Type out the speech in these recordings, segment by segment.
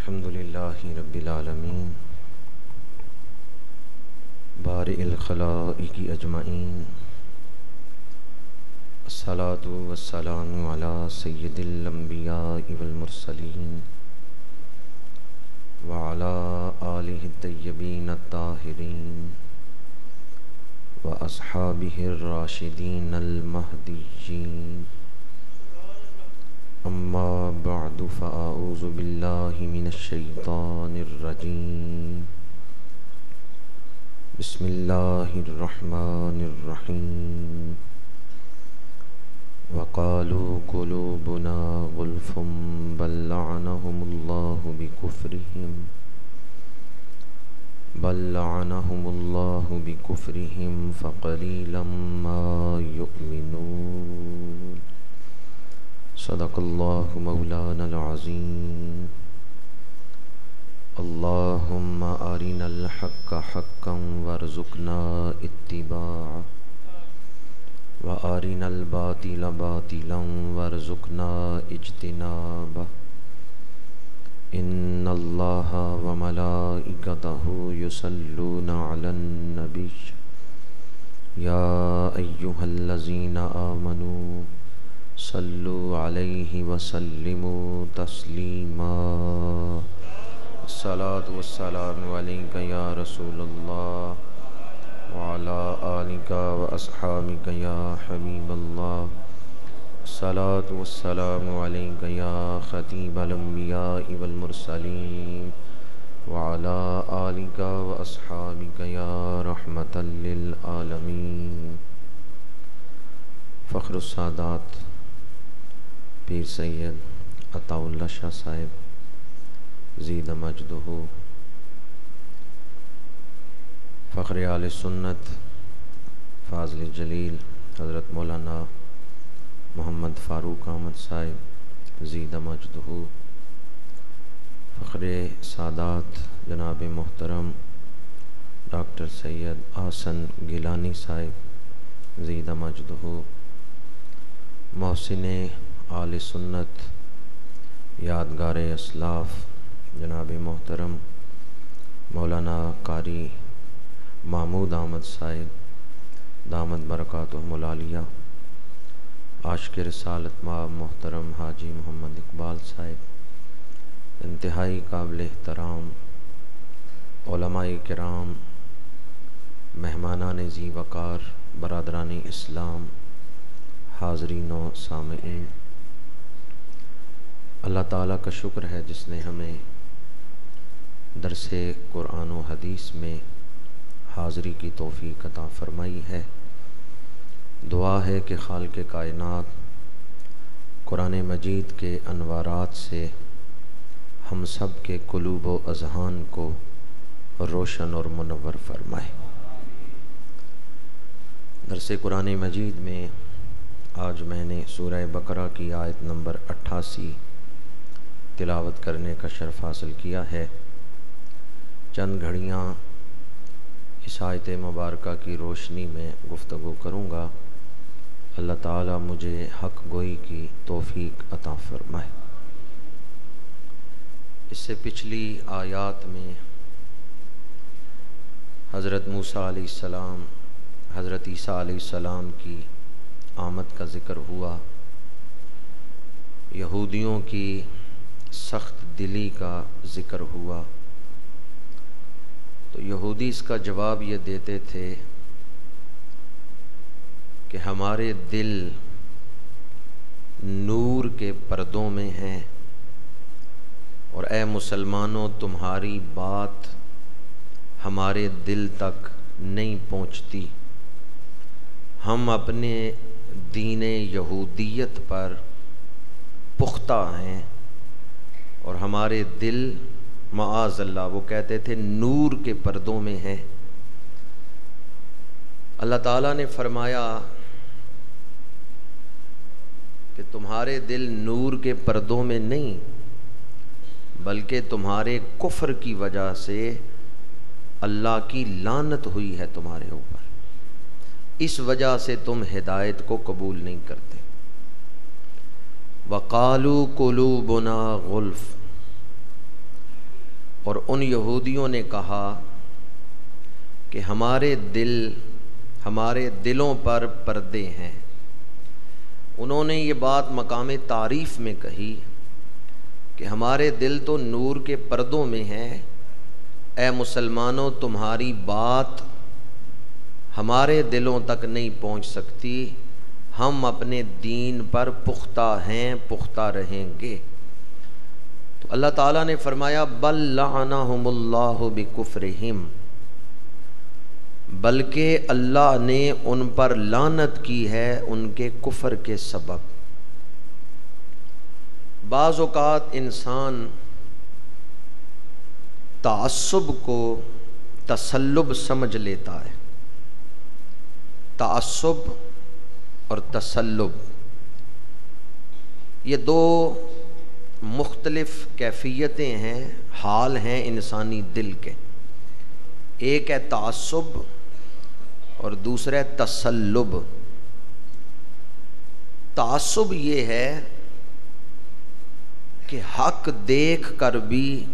الحمد لله رب العالمين بارئ الخلائق أجمعين الصلاة والسلام على سيد الأنبياء والمرسلين وعلى آله الطيبين الطاهرين وأصحابه الراشدين المهديين أما بعد فأعوذ بالله من الشيطان الرجيم بسم الله الرحمن الرحيم وقالوا قلوبنا غلف بل لعنهم الله بكفرهم فقليلا ما يؤمنون صدق الله مولانا العظيم اللهم أرنا الحق حقا وارزقنا اتباعه وأرنا الباطل باطلا وارزقنا اجتنابه إن الله وملائكته يصلون على النبي يا أيها الذين آمنوا صلوا عليه وسلموا تسليما الصلاة والسلام عليك يا رسول الله وعلى آلك وأصحابك يا حبيب الله الصلاة والسلام عليك يا خطيب الأنبياء والمرسلين وعلى آلك وأصحابك يا رحمة للعالمين فخر السادات پیر سید عطا اللہ شاہ صاحب زید مجدہ فخر آل سنت فاضل جلیل حضرت مولانا محمد فاروق احمد صاحب زید مجدہ فخر سادات جناب محترم ڈاکٹر سید احسن گیلانی صاحب زید مجدہ محسن آل سنت یادگار اسلاف جناب محترم مولانا قاری محمود احمد صاحب دامت برکاتہم العالیہ عاشق رسالت مآب محترم حاجی محمد اقبال صاحب انتہائی قابل احترام علماء کرام مہمانان ذی وقار برادران اسلام حاضرین و سامعین اللہ تعالیٰ کا شکر ہے جس نے ہمیں درس قرآن و حدیث میں حاضری کی توفیق عطا فرمائی ہے۔ دعا ہے کہ خالق کائنات قرآن مجید کے انوارات سے ہم سب کے قلوب و اذہان کو روشن اور منور فرمائے۔ درس قرآن مجید میں آج میں نے سورہ بقرہ کی آیت نمبر 88 تلاوت کرنے کا شرف حاصل کیا ہے۔ چند گھڑیاں اس آیت مبارکہ کی روشنی میں گفتگو کروں گا۔ اللہ تعالیٰ مجھے حق گوئی کی توفیق عطا فرمائے۔ اس سے پچھلی آیات میں حضرت موسیٰ علیہ السلام حضرت عیسیٰ علیہ السلام کی آمد کا ذکر ہوا، یہودیوں کی سخت دلی کا ذکر ہوا، تو یہودی اس کا جواب یہ دیتے تھے کہ ہمارے دل نور کے پردوں میں ہیں اور اے مسلمانوں تمہاری بات ہمارے دل تک نہیں پہنچتی، ہم اپنے دین یہودیت پر پختہ ہیں اور ہمارے دل معاذ اللہ وہ کہتے تھے نور کے پردوں میں ہیں۔ اللہ تعالیٰ نے فرمایا کہ تمہارے دل نور کے پردوں میں نہیں بلکہ تمہارے کفر کی وجہ سے اللہ کی لعنت ہوئی ہے تمہارے اوپر، اس وجہ سے تم ہدایت کو قبول نہیں کرتے۔ وَقَالُوا قُلُوبُنَا غُلْفٌ، اور ان یہودیوں نے کہا کہ ہمارے دلوں پر پردے ہیں۔ انہوں نے یہ بات مقام تعریف میں کہی کہ ہمارے دل تو نور کے پردوں میں ہیں، اے مسلمانوں تمہاری بات ہمارے دلوں تک نہیں پہنچ سکتی، ہم اپنے دین پر پختہ ہیں، پختہ رہیں گے۔ تو اللہ تعالیٰ نے فرمایا بل لعنہم اللہ بکفرہم، بلکہ اللہ نے ان پر لعنت کی ہے ان کے کفر کے سبب۔ بعض اوقات انسان تعصب کو تسلب سمجھ لیتا ہے۔ تعصب اور تسلب یہ دو مختلف کیفیتیں ہیں، حال ہیں انسانی دل کے۔ ایک ہے تعصب اور دوسرا ہے تسلب۔ تعصب یہ ہے کہ حق دیکھ کر بھی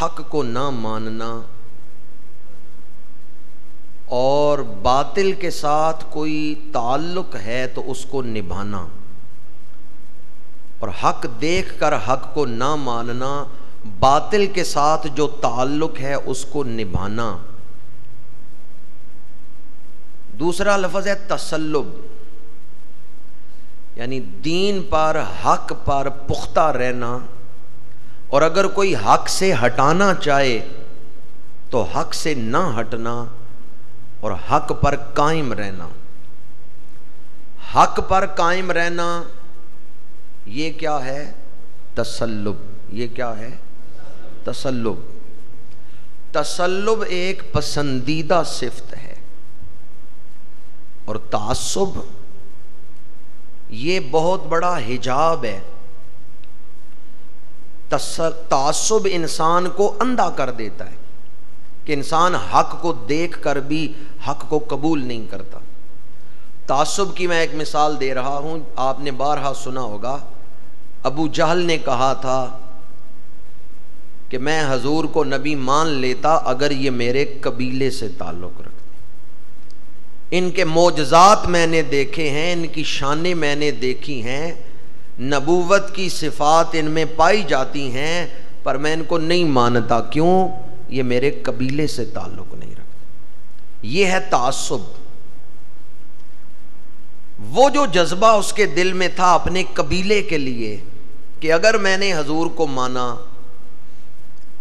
حق کو نہ ماننا اور باطل کے ساتھ کوئی تعلق ہے تو اس کو نبھانا، اور حق دیکھ کر حق کو نہ ماننا، باطل کے ساتھ جو تعلق ہے اس کو نبھانا۔ دوسرا لفظ ہے تسلب، یعنی دین پر حق پر پختہ رہنا، اور اگر کوئی حق سے ہٹانا چاہے تو حق سے نہ ہٹنا اور حق پر قائم رہنا۔ حق پر قائم رہنا یہ کیا ہے؟ تسلب۔ یہ کیا ہے؟ تسلب۔ تسلب ایک پسندیدہ صفت ہے، اور تعصب یہ بہت بڑا حجاب ہے۔ تعصب انسان کو اندھا کر دیتا ہے کہ انسان حق کو دیکھ کر بھی حق کو قبول نہیں کرتا۔ تعصب کی میں ایک مثال دے رہا ہوں، آپ نے بارہا سنا ہوگا۔ ابو جہل نے کہا تھا کہ میں حضور کو نبی مان لیتا اگر یہ میرے قبیلے سے تعلق رکھتے۔ ان کے معجزات میں نے دیکھے ہیں، ان کی شانیں میں نے دیکھی ہیں، نبوت کی صفات ان میں پائی جاتی ہیں، پر میں ان کو نہیں مانتا۔ کیوں؟ یہ میرے قبیلے سے تعلق نہیں رکھتے۔ یہ ہے تعصب۔ وہ جو جذبہ اس کے دل میں تھا اپنے قبیلے کے لیے کہ اگر میں نے حضور کو مانا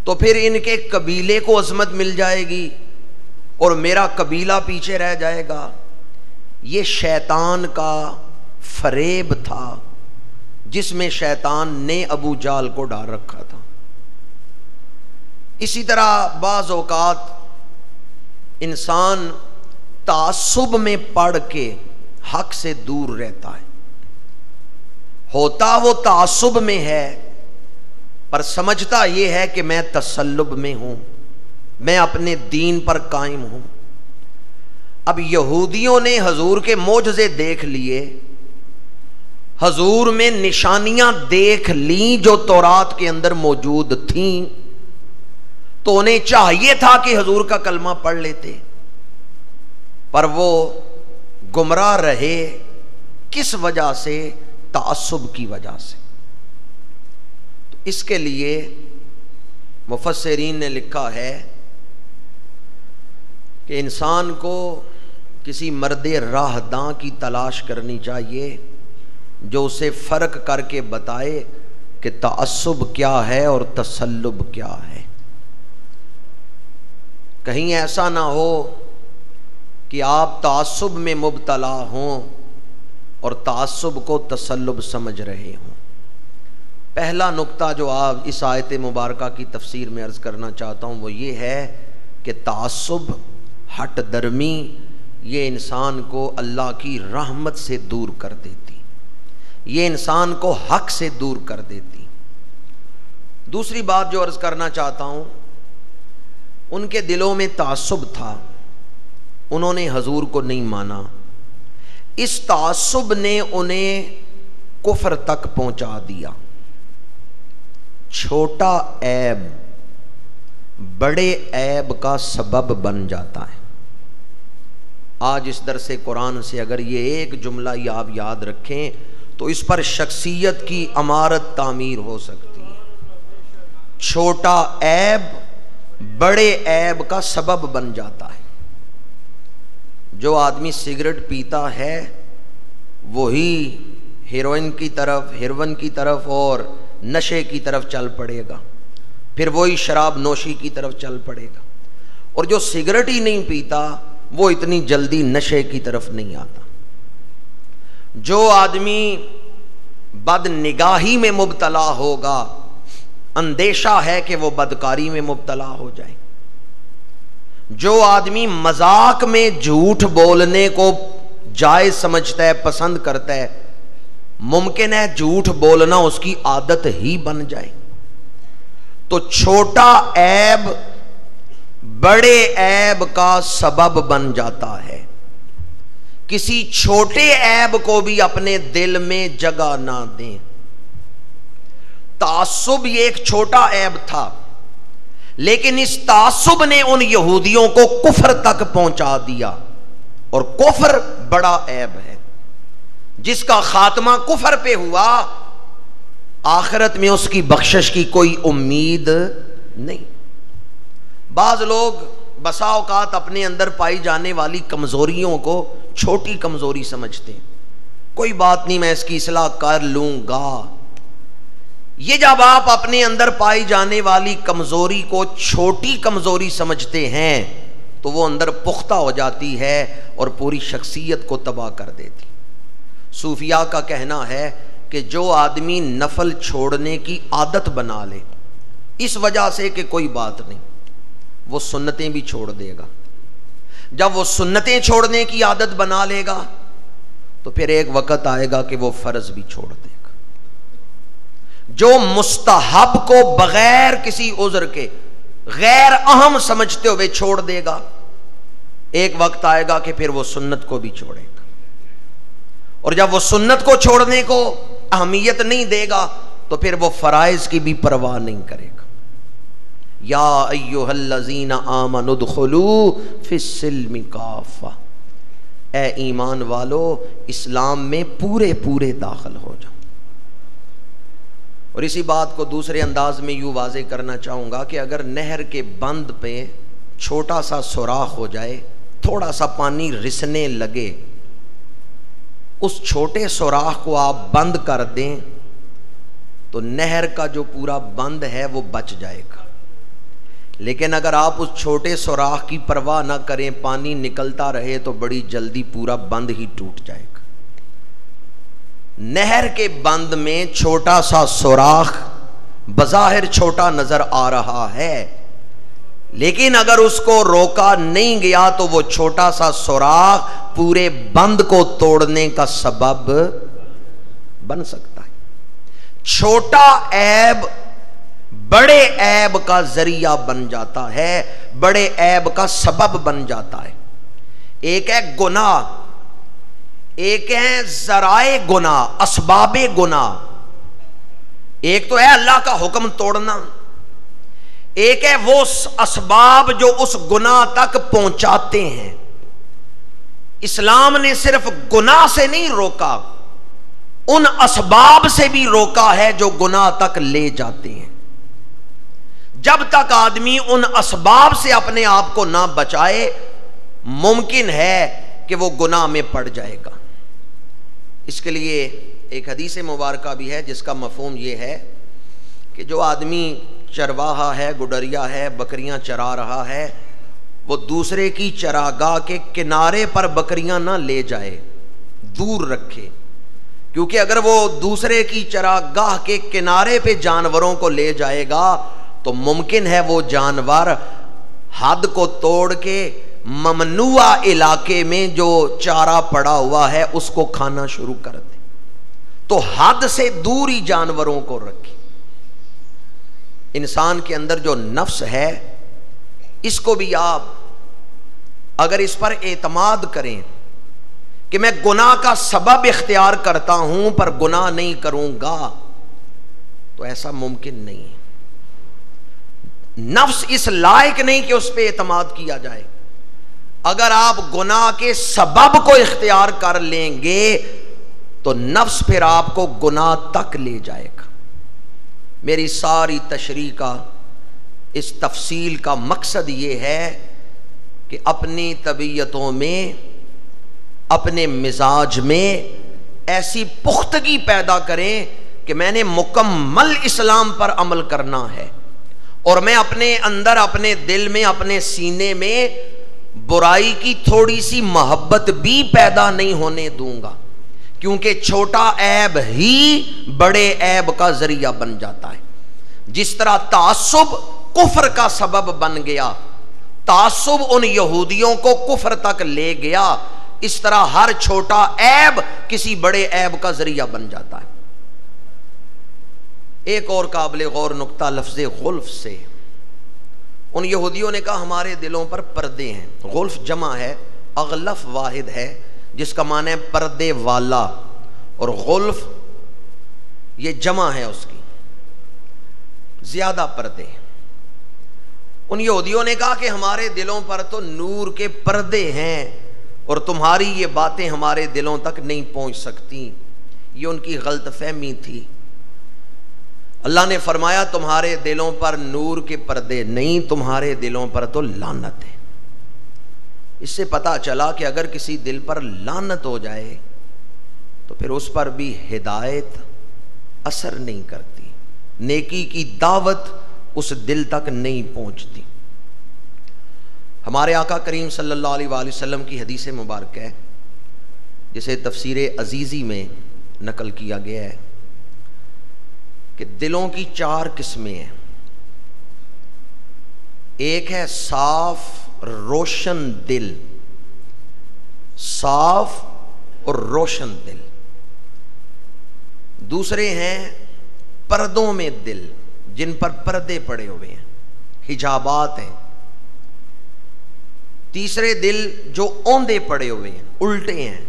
تو پھر ان کے قبیلے کو عظمت مل جائے گی اور میرا قبیلہ پیچھے رہ جائے گا، یہ شیطان کا فریب تھا جس میں شیطان نے ابو جہل کو ڈال رکھا تھا۔ اسی طرح بعض اوقات انسان تعصب میں پڑ کے حق سے دور رہتا ہے، ہوتا وہ تعصب میں ہے پر سمجھتا یہ ہے کہ میں تسلب میں ہوں، میں اپنے دین پر قائم ہوں۔ اب یہودیوں نے حضور کے معجزے دیکھ لیے، حضور میں نشانیاں دیکھ لیں جو تورات کے اندر موجود تھیں، تو انہیں چاہیے تھا کہ حضور کا کلمہ پڑھ لیتے، پر وہ گمراہ رہے۔ کس وجہ سے؟ تعصب کی وجہ سے۔ تو اس کے لیے مفسرین نے لکھا ہے کہ انسان کو کسی مرد راہ داں کی تلاش کرنی چاہیے جو اسے فرق کر کے بتائے کہ تعصب کیا ہے اور تسلب کیا ہے۔ کہیں ایسا نہ ہو کہ آپ تعصب میں مبتلا ہوں اور تعصب کو تسلب سمجھ رہے ہوں۔ پہلا نقطہ جو آپ اس آیت مبارکہ کی تفسیر میں عرض کرنا چاہتا ہوں وہ یہ ہے کہ تعصب، ہٹ درمی، یہ انسان کو اللہ کی رحمت سے دور کر دیتی، یہ انسان کو حق سے دور کر دیتی۔ دوسری بات جو عرض کرنا چاہتا ہوں، ان کے دلوں میں تعصب تھا، انہوں نے حضور کو نہیں مانا، اس تعصب نے انہیں کفر تک پہنچا دیا۔ چھوٹا عیب بڑے عیب کا سبب بن جاتا ہے۔ آج اس درس قرآن سے اگر یہ ایک جملہ ہی آپ یاد رکھیں تو اس پر شخصیت کی عمارت تعمیر ہو سکتی ہے۔ چھوٹا عیب بڑے عیب کا سبب بن جاتا ہے۔ جو آدمی سگریٹ پیتا ہے وہی ہیروئن کی طرف اور نشے کی طرف چل پڑے گا، پھر وہی شراب نوشی کی طرف چل پڑے گا، اور جو سگریٹ ہی نہیں پیتا وہ اتنی جلدی نشے کی طرف نہیں آتا۔ جو آدمی بد نگاہی میں مبتلا ہوگا اندیشہ ہے کہ وہ بدکاری میں مبتلا ہو جائے۔ جو آدمی مذاق میں جھوٹ بولنے کو جائز سمجھتا ہے، پسند کرتا ہے، ممکن ہے جھوٹ بولنا اس کی عادت ہی بن جائے۔ تو چھوٹا عیب بڑے عیب کا سبب بن جاتا ہے۔ کسی چھوٹے عیب کو بھی اپنے دل میں جگہ نہ دیں۔ تعصب یہ ایک چھوٹا عیب تھا، لیکن اس تعصب نے ان یہودیوں کو کفر تک پہنچا دیا، اور کفر بڑا عیب ہے۔ جس کا خاتمہ کفر پہ ہوا آخرت میں اس کی بخشش کی کوئی امید نہیں۔ بعض لوگ بسا اوقات اپنے اندر پائی جانے والی کمزوریوں کو چھوٹی کمزوری سمجھتے ہیں، کوئی بات نہیں میں اس کی اصلاح کر لوں گا۔ یہ جب آپ اپنے اندر پائی جانے والی کمزوری کو چھوٹی کمزوری سمجھتے ہیں تو وہ اندر پختہ ہو جاتی ہے اور پوری شخصیت کو تباہ کر دیتی۔ صوفیاء کا کہنا ہے کہ جو آدمی نفل چھوڑنے کی عادت بنا لے اس وجہ سے کہ کوئی بات نہیں، وہ سنتیں بھی چھوڑ دے گا۔ جب وہ سنتیں چھوڑنے کی عادت بنا لے گا تو پھر ایک وقت آئے گا کہ وہ فرض بھی چھوڑ دے گا۔ جو مستحب کو بغیر کسی عذر کے غیر اہم سمجھتے ہوئے چھوڑ دے گا، ایک وقت آئے گا کہ پھر وہ سنت کو بھی چھوڑے گا، اور جب وہ سنت کو چھوڑنے کو اہمیت نہیں دے گا تو پھر وہ فرائض کی بھی پرواہ نہیں کرے گا۔ یا ایھا الذین آمنوا ادخلوا فی السلم کافہ، اے ایمان والو اسلام میں پورے پورے داخل ہو جاؤ۔ اور اسی بات کو دوسرے انداز میں یوں واضح کرنا چاہوں گا کہ اگر نہر کے بند پہ چھوٹا سا سوراخ ہو جائے، تھوڑا سا پانی رسنے لگے، اس چھوٹے سوراخ کو آپ بند کر دیں تو نہر کا جو پورا بند ہے وہ بچ جائے گا۔ لیکن اگر آپ اس چھوٹے سوراخ کی پرواہ نہ کریں، پانی نکلتا رہے تو بڑی جلدی پورا بند ہی ٹوٹ جائے گا۔ نہر کے بند میں چھوٹا سا سوراخ بظاہر چھوٹا نظر آ رہا ہے، لیکن اگر اس کو روکا نہیں گیا تو وہ چھوٹا سا سوراخ پورے بند کو توڑنے کا سبب بن سکتا ہے۔ چھوٹا عیب بڑے عیب کا ذریعہ بن جاتا ہے، بڑے عیب کا سبب بن جاتا ہے۔ ایک ہے گناہ، ایک ہے ذرائع گناہ، اسباب گناہ۔ ایک تو ہے اللہ کا حکم توڑنا، ایک ہے وہ اسباب جو اس گناہ تک پہنچاتے ہیں۔ اسلام نے صرف گناہ سے نہیں روکا، ان اسباب سے بھی روکا ہے جو گناہ تک لے جاتے ہیں۔ جب تک آدمی ان اسباب سے اپنے آپ کو نہ بچائے ممکن ہے کہ وہ گناہ میں پڑ جائے گا۔ اس کے لیے ایک حدیث مبارکہ بھی ہے جس کا مفہوم یہ ہے کہ جو آدمی چرواہا ہے، گڈریا ہے، بکریاں چرا رہا ہے، وہ دوسرے کی چراگاہ کے کنارے پر بکریاں نہ لے جائے، دور رکھے، کیونکہ اگر وہ دوسرے کی چراگاہ کے کنارے پہ جانوروں کو لے جائے گا تو ممکن ہے وہ جانور حد کو توڑ کے ممنوع علاقے میں جو چارہ پڑا ہوا ہے اس کو کھانا شروع کر دے۔ تو حد سے دور ہی جانوروں کو رکھے۔ انسان کے اندر جو نفس ہے اس کو بھی آپ اگر اس پر اعتماد کریں کہ میں گناہ کا سبب اختیار کرتا ہوں پر گناہ نہیں کروں گا، تو ایسا ممکن نہیں ہے. نفس اس لائق نہیں کہ اس پہ اعتماد کیا جائے. اگر آپ گناہ کے سبب کو اختیار کر لیں گے تو نفس پھر آپ کو گناہ تک لے جائے گا. میری ساری تشریح کا، اس تفصیل کا مقصد یہ ہے کہ اپنی طبیعتوں میں، اپنے مزاج میں ایسی پختگی پیدا کریں کہ میں نے مکمل اسلام پر عمل کرنا ہے، اور میں اپنے اندر، اپنے دل میں، اپنے سینے میں برائی کی تھوڑی سی محبت بھی پیدا نہیں ہونے دوں گا، کیونکہ چھوٹا عیب ہی بڑے عیب کا ذریعہ بن جاتا ہے. جس طرح تعصب کفر کا سبب بن گیا، تعصب ان یہودیوں کو کفر تک لے گیا، اس طرح ہر چھوٹا عیب کسی بڑے عیب کا ذریعہ بن جاتا ہے. ایک اور قابل غور نقطہ لفظ غلف سے. ان یہودیوں نے کہا ہمارے دلوں پر پردے ہیں. غلف جمع ہے، اغلف واحد ہے جس کا معنی ہے پردے والا، اور غلف یہ جمع ہے اس کی، زیادہ پردے. ان یہودیوں نے کہا کہ ہمارے دلوں پر تو نور کے پردے ہیں اور تمہاری یہ باتیں ہمارے دلوں تک نہیں پہنچ سکتی. یہ ان کی غلط فہمی تھی. اللہ نے فرمایا تمہارے دلوں پر نور کے پردے نہیں، تمہارے دلوں پر تو لعنت ہے. اس سے پتہ چلا کہ اگر کسی دل پر لعنت ہو جائے تو پھر اس پر بھی ہدایت اثر نہیں کرتی، نیکی کی دعوت اس دل تک نہیں پہنچتی. ہمارے آقا کریم صلی اللہ علیہ وآلہ وسلم کی حدیث مبارکہ ہے جسے تفسیر عزیزی میں نقل کیا گیا ہے کہ دلوں کی 4 قسمیں ہیں. ایک ہے صاف روشن دل، صاف اور روشن دل. دوسرے ہیں پردوں میں دل، جن پر پردے پڑے ہوئے ہیں، حجابات ہیں. تیسرے دل جو اوندے پڑے ہوئے ہیں، الٹے ہیں.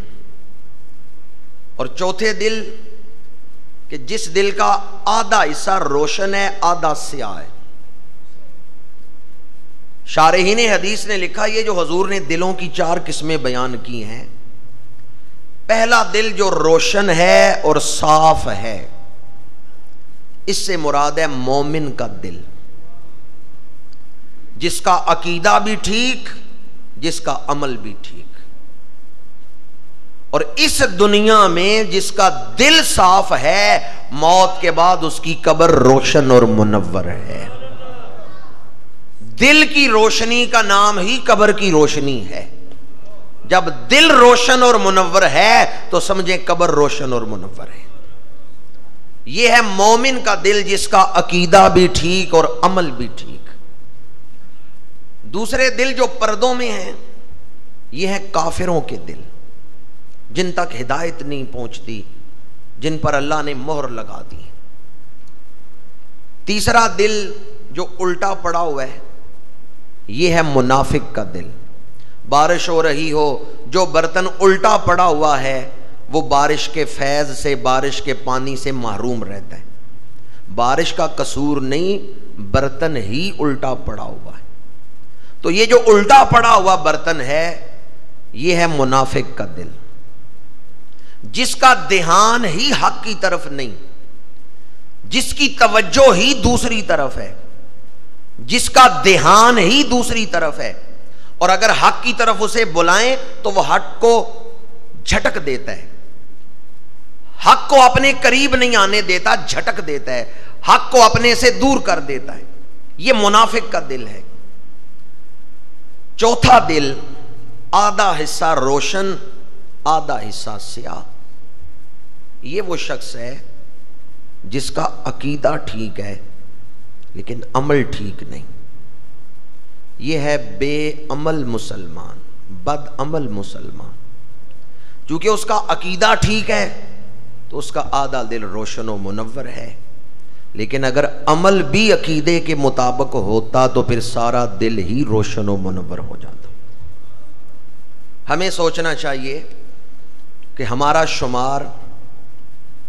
اور چوتھے دل کہ جس دل کا آدھا حصہ روشن ہے، آدھا سیاہ ہے. شارحین حدیث نے لکھا یہ جو حضور نے دلوں کی 4 قسمیں بیان کی ہیں، پہلا دل جو روشن ہے اور صاف ہے، اس سے مراد ہے مومن کا دل، جس کا عقیدہ بھی ٹھیک، جس کا عمل بھی ٹھیک. اور اس دنیا میں جس کا دل صاف ہے، موت کے بعد اس کی قبر روشن اور منور ہے. دل کی روشنی کا نام ہی قبر کی روشنی ہے. جب دل روشن اور منور ہے تو سمجھیں قبر روشن اور منور ہے. یہ ہے مومن کا دل جس کا عقیدہ بھی ٹھیک اور عمل بھی ٹھیک. دوسرے دل جو پردوں میں ہیں، یہ ہے کافروں کے دل، جن تک ہدایت نہیں پہنچتی، جن پر اللہ نے مہر لگا دی. تیسرا دل جو الٹا پڑا ہوا ہے، یہ ہے منافق کا دل. بارش ہو رہی ہو، جو برتن الٹا پڑا ہوا ہے وہ بارش کے فیض سے، بارش کے پانی سے محروم رہتا ہے. بارش کا قصور نہیں، برتن ہی الٹا پڑا ہوا ہے. تو یہ جو الٹا پڑا ہوا برتن ہے، یہ ہے منافق کا دل، جس کا دھیان ہی حق کی طرف نہیں، جس کی توجہ ہی دوسری طرف ہے، جس کا دھیان ہی دوسری طرف ہے. اور اگر حق کی طرف اسے بلائیں تو وہ حق کو جھٹک دیتا ہے، حق کو اپنے قریب نہیں آنے دیتا، جھٹک دیتا ہے، حق کو اپنے سے دور کر دیتا ہے. یہ منافق کا دل ہے. چوتھا دل آدھا حصہ روشن، آدھا حصہ سیاہ. یہ وہ شخص ہے جس کا عقیدہ ٹھیک ہے لیکن عمل ٹھیک نہیں. یہ ہے بے عمل مسلمان، بد عمل مسلمان. چونکہ اس کا عقیدہ ٹھیک ہے تو اس کا آدھا دل روشن و منور ہے، لیکن اگر عمل بھی عقیدے کے مطابق ہوتا تو پھر سارا دل ہی روشن و منور ہو جاتا. ہمیں سوچنا چاہیے کہ ہمارا شمار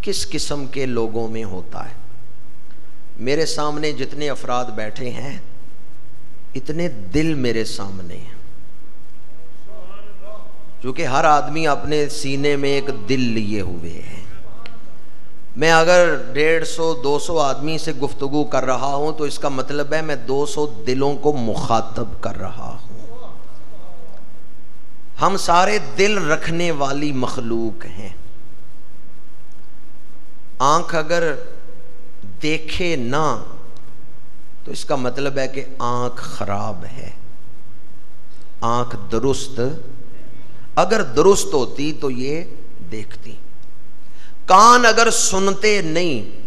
کس قسم کے لوگوں میں ہوتا ہے. میرے سامنے جتنے افراد بیٹھے ہیں اتنے دل میرے سامنے ہیں، کیونکہ ہر آدمی اپنے سینے میں ایک دل لیے ہوئے ہے۔ میں اگر 150-200 آدمی سے گفتگو کر رہا ہوں تو اس کا مطلب ہے میں 200 دلوں کو مخاطب کر رہا ہوں۔ ہم سارے دل رکھنے والی مخلوق ہیں۔ آنکھ اگر دیکھے نہ تو اس کا مطلب ہے کہ آنکھ خراب ہے۔ آنکھ درست اگر درست ہوتی تو یہ دیکھتی۔ کان اگر سنتے نہیں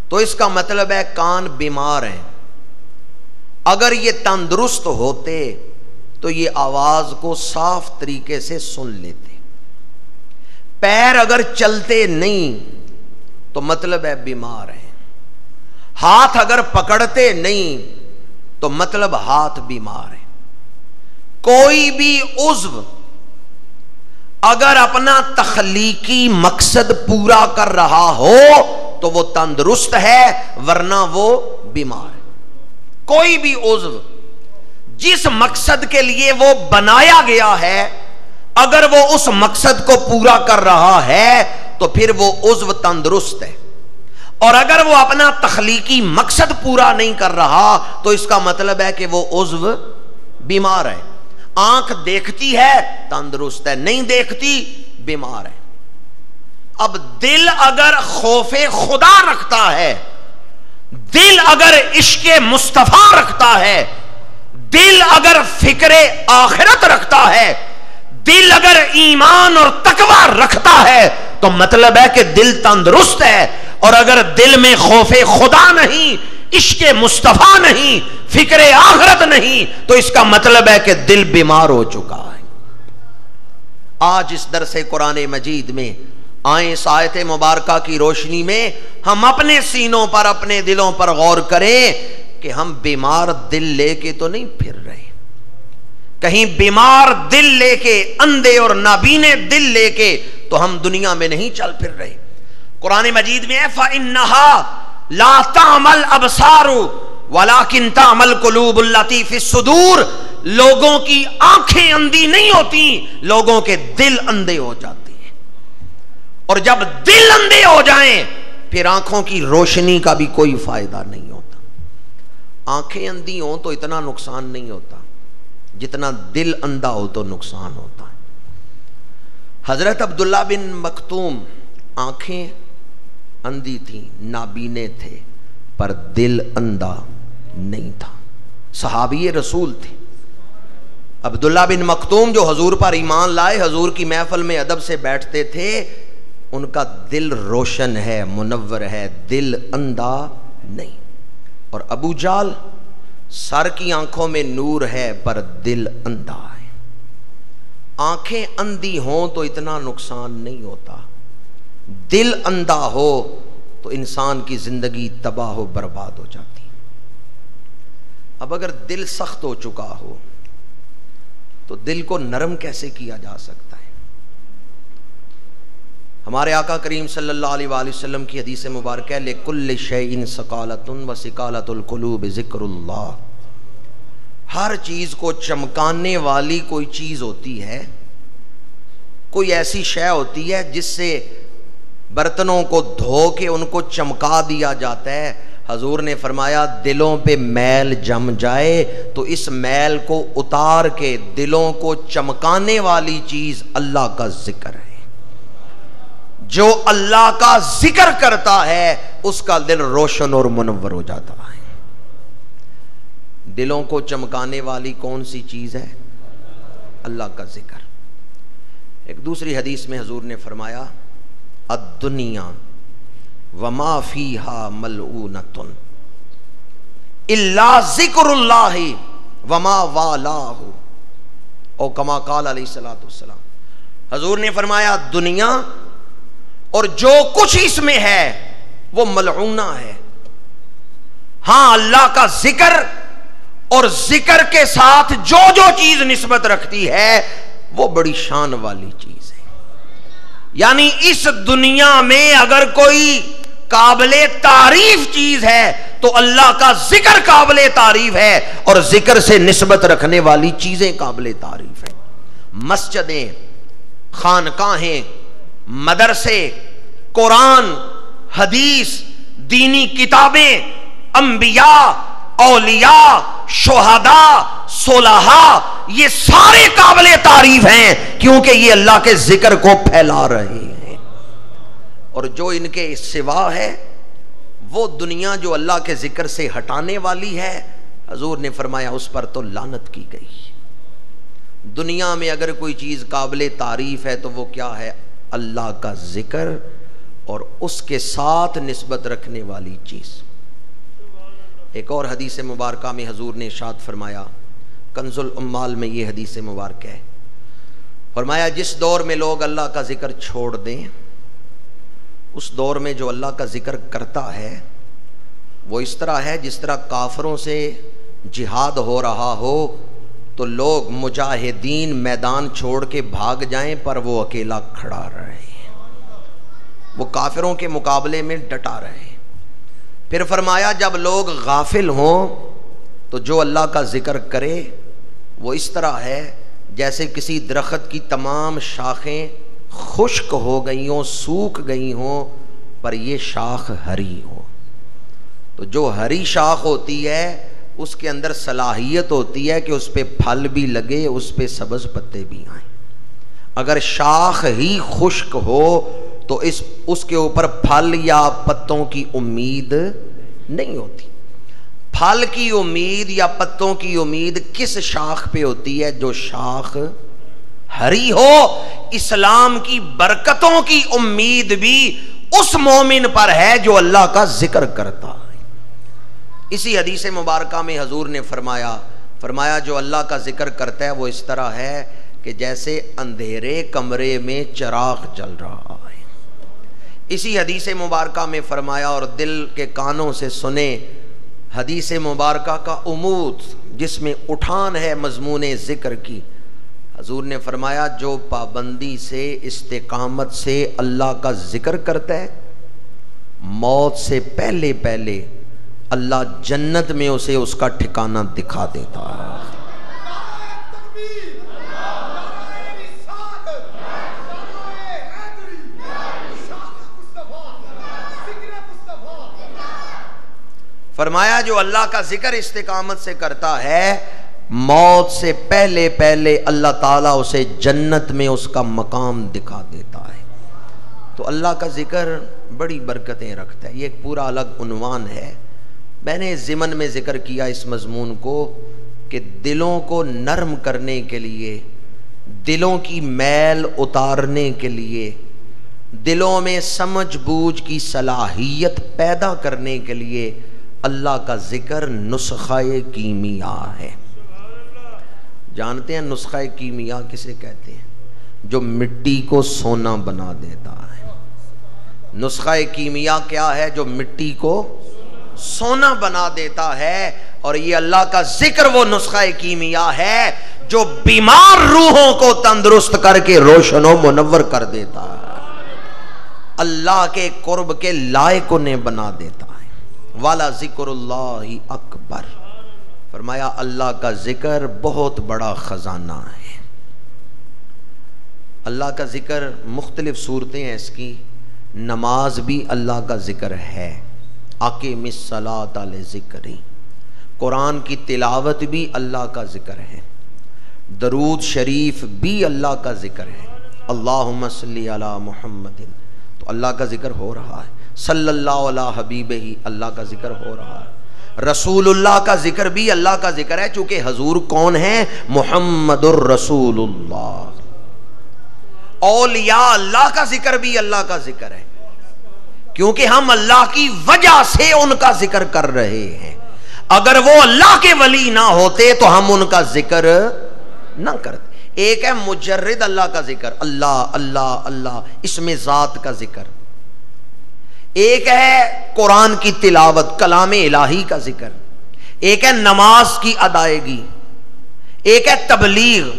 تو اس کا مطلب ہے کان بیمار ہیں۔ اگر یہ تندرست ہوتے تو یہ آواز کو صاف طریقے سے سن لیتے۔ پیر اگر چلتے نہیں تو مطلب ہے بیمار ہیں۔ ہاتھ اگر پکڑتے نہیں تو مطلب ہاتھ بیمار ہے۔ کوئی بھی عضو اگر اپنا تخلیقی مقصد پورا کر رہا ہو تو وہ تندرست ہے، ورنہ وہ بیمار ہے۔ کوئی بھی عضو جس مقصد کے لیے وہ بنایا گیا ہے اگر وہ اس مقصد کو پورا کر رہا ہے تو پھر وہ عضو تندرست ہے، اور اگر وہ اپنا تخلیقی مقصد پورا نہیں کر رہا تو اس کا مطلب ہے کہ وہ عضو بیمار ہے۔ آنکھ دیکھتی ہے تندرست ہے، نہیں دیکھتی بیمار ہے۔ اب دل اگر خوف خدا رکھتا ہے، دل اگر عشق مصطفیٰ رکھتا ہے، دل اگر فکر آخرت رکھتا ہے، دل اگر ایمان اور تقوی رکھتا ہے تو مطلب ہے کہ دل تندرست ہے۔ اور اگر دل میں خوف خدا نہیں، عشق مصطفیٰ نہیں، فکر آخرت نہیں تو اس کا مطلب ہے کہ دل بیمار ہو چکا ہے۔ آج اس درس قرآن مجید میں آئیں، اس آیت مبارکہ کی روشنی میں ہم اپنے سینوں پر، اپنے دلوں پر غور کریں کہ ہم بیمار دل لے کے تو نہیں پھر رہے، کہیں بیمار دل لے کے، اندھے اور نابینے دل لے کے تو ہم دنیا میں نہیں چل پھر رہے۔ قرآن مجید میں ہے فَإِنَّهَا لَا تَعْمَلْ أَبْصَارُ وَلَكِنْ تَعْمَلْ قُلُوبُ الَّتِي فِي الصُّدُورِ۔ لوگوں کی آنکھیں اندھی نہیں ہوتی، لوگوں کے دل اندھے ہو جاتے ہیں، اور جب دل اندھے ہو جائیں پھر آنکھوں کی روشنی کا بھی کوئی فائدہ نہیں ہوتا۔ آنکھیں اندھی ہوں تو اتنا نقصان نہیں ہوتا جتنا دل اندھا ہو تو نقصان ہوتا ہے۔ حضرت عبداللہ بن مکتوم آنکھیں اندھی تھیں، نابینے تھے، پر دل اندھا نہیں تھا، صحابی رسول تھے۔ عبداللہ بن مکتوم جو حضور پر ایمان لائے، حضور کی محفل میں ادب سے بیٹھتے تھے، ان کا دل روشن ہے، منور ہے، دل اندھا نہیں۔ اور ابو جہل سر کی آنکھوں میں نور ہے پر دل اندھا ہے۔ آنکھیں اندھی ہوں تو اتنا نقصان نہیں ہوتا، دل اندھا ہو تو انسان کی زندگی تباہ و برباد ہو جاتی۔ اب اگر دل سخت ہو چکا ہو تو دل کو نرم کیسے کیا جا سکتا ہے؟ ہمارے آقا کریم صلی اللہ علیہ وآلہ وسلم کی حدیث مبارکہ ہے لِكُلِّ شَيْءٍ سَقَالَةٌ وَسِقَالَةُ الْقُلُوبِ ذِكْرُ اللَّهِ۔ ہر چیز کو چمکانے والی کوئی چیز ہوتی ہے، کوئی ایسی شے ہوتی ہے جس سے برتنوں کو دھو کے ان کو چمکا دیا جاتا ہے۔ حضور نے فرمایا دلوں پہ میل جم جائے تو اس میل کو اتار کے دلوں کو چمکانے والی چیز اللہ کا ذکر ہے۔ جو اللہ کا ذکر کرتا ہے اس کا دل روشن اور منور ہو جاتا ہے۔ دلوں کو چمکانے والی کون سی چیز ہے؟ اللہ کا ذکر۔ ایک دوسری حدیث میں حضور نے فرمایا الدنیا وما فیہا ملعونۃ الا ذکر اللہ وما والاہ، او کما قال علیہ الصلوۃ والسلام۔ حضور نے فرمایا دنیا اور جو کچھ اس میں ہے وہ ملعونہ ہے، ہاں اللہ کا ذکر اور ذکر کے ساتھ جو جو چیز نسبت رکھتی ہے وہ بڑی شان والی چیز ہے۔ یعنی اس دنیا میں اگر کوئی قابل تعریف چیز ہے تو اللہ کا ذکر قابل تعریف ہے، اور ذکر سے نسبت رکھنے والی چیزیں قابل تعریف ہیں۔ مسجدیں، خانقاہیں، مدرسے، قرآن، حدیث، دینی کتابیں، انبیاء، اولیاء، شہداء، صلحاء، یہ سارے قابل تعریف ہیں کیونکہ یہ اللہ کے ذکر کو پھیلا رہے ہیں۔ اور جو ان کے سوا ہے وہ دنیا جو اللہ کے ذکر سے ہٹانے والی ہے، حضور نے فرمایا اس پر تو لعنت کی گئی۔ دنیا میں اگر کوئی چیز قابل تعریف ہے تو وہ کیا ہے؟ اللہ کا ذکر اور اس کے ساتھ نسبت رکھنے والی چیز۔ ایک اور حدیث مبارکہ میں حضور نے ارشاد فرمایا، کنز الاموال میں یہ حدیث مبارکہ ہے، فرمایا جس دور میں لوگ اللہ کا ذکر چھوڑ دیں، اس دور میں جو اللہ کا ذکر کرتا ہے وہ اس طرح ہے جس طرح کافروں سے جہاد ہو رہا ہو تو لوگ مجاہدین میدان چھوڑ کے بھاگ جائیں پر وہ اکیلا کھڑا رہے، وہ کافروں کے مقابلے میں ڈٹا رہے۔ پھر فرمایا جب لوگ غافل ہوں تو جو اللہ کا ذکر کرے وہ اس طرح ہے جیسے کسی درخت کی تمام شاخیں خشک ہو گئی ہوں، سوکھ گئی ہوں، پر یہ شاخ ہری ہو۔ تو جو ہری شاخ ہوتی ہے اس کے اندر صلاحیت ہوتی ہے کہ اس پہ پھل بھی لگے، اس پہ سبز پتے بھی آئیں۔ اگر شاخ ہی خشک ہو تو اس کے اوپر پھل یا پتوں کی امید نہیں ہوتی۔ پھل کی امید یا پتوں کی امید کس شاخ پہ ہوتی ہے؟ جو شاخ ہری ہو۔ اسلام کی برکتوں کی امید بھی اس مومن پر ہے جو اللہ کا ذکر کرتا ہے۔ اسی حدیث مبارکہ میں حضور نے فرمایا جو اللہ کا ذکر کرتا ہے وہ اس طرح ہے کہ جیسے اندھیرے کمرے میں چراغ جل رہا ہے۔ اسی حدیث مبارکہ میں فرمایا، اور دل کے کانوں سے سنے حدیث مبارکہ کا عمود جس میں اٹھان ہے مضمون ذکر کی، حضور نے فرمایا جو پابندی سے استقامت سے اللہ کا ذکر کرتا ہے، موت سے پہلے پہلے اللہ جنت میں اسے اس کا ٹھکانہ دکھا دیتا ہے۔ فرمایا جو اللہ کا ذکر استقامت سے کرتا ہے، موت سے پہلے پہلے اللہ تعالیٰ اسے جنت میں اس کا مقام دکھا دیتا ہے۔ تو اللہ کا ذکر بڑی برکتیں رکھتا ہے، یہ ایک پورا الگ عنوان ہے۔ میں نے ضمن میں ذکر کیا اس مضمون کو کہ دلوں کو نرم کرنے کے لیے، دلوں کی میل اتارنے کے لیے، دلوں میں سمجھ بوجھ کی صلاحیت پیدا کرنے کے لیے اللہ کا ذکر نسخہ کیمیا ہے۔ جانتے ہیں نسخہ کیمیا کسے کہتے ہیں؟ جو مٹی کو سونا بنا دیتا ہے۔ نسخہ کیمیا کیا ہے؟ جو مٹی کو سونا بنا دیتا ہے، اور یہ اللہ کا ذکر وہ نسخہ کیمیا ہے جو بیمار روحوں کو تندرست کر کے روشن و منور کر دیتا ہے، اللہ کے قرب کے لائق انہیں بنا دیتا ہے۔ والا ذکر اللہ اکبر، فرمایا اللہ کا ذکر بہت بڑا خزانہ ہے۔ اللہ کا ذکر مختلف صورتیں ہیں اس کی، نماز بھی اللہ کا ذکر ہے، اقیم الصلاۃ لذکری، قرآن کی تلاوت بھی اللہ کا ذکر ہے، درود شریف بھی اللہ کا ذکر ہے، اللہم صلی علی محمد تو اللہ کا ذکر ہو رہا ہے، صلی اللہ علی حبیبہ اللہ کا ذکر ہو رہا ہے، رسول اللہ کا ذکر بھی اللہ کا ذکر ہے، چونکہ حضور کون ہیں؟ محمد الرسول اللہ۔ اولیاء اللہ کا ذکر بھی اللہ کا ذکر ہے، کیونکہ ہم اللہ کی وجہ سے ان کا ذکر کر رہے ہیں۔ اگر وہ اللہ کے ولی نہ ہوتے تو ہم ان کا ذکر نہ کرتے۔ ایک ہے مجرد اللہ کا ذکر، اللہ اللہ اللہ، اسم ذات کا ذکر۔ ایک ہے قرآن کی تلاوت، کلام الہی کا ذکر۔ ایک ہے نماز کی ادائیگی۔ ایک ہے تبلیغ۔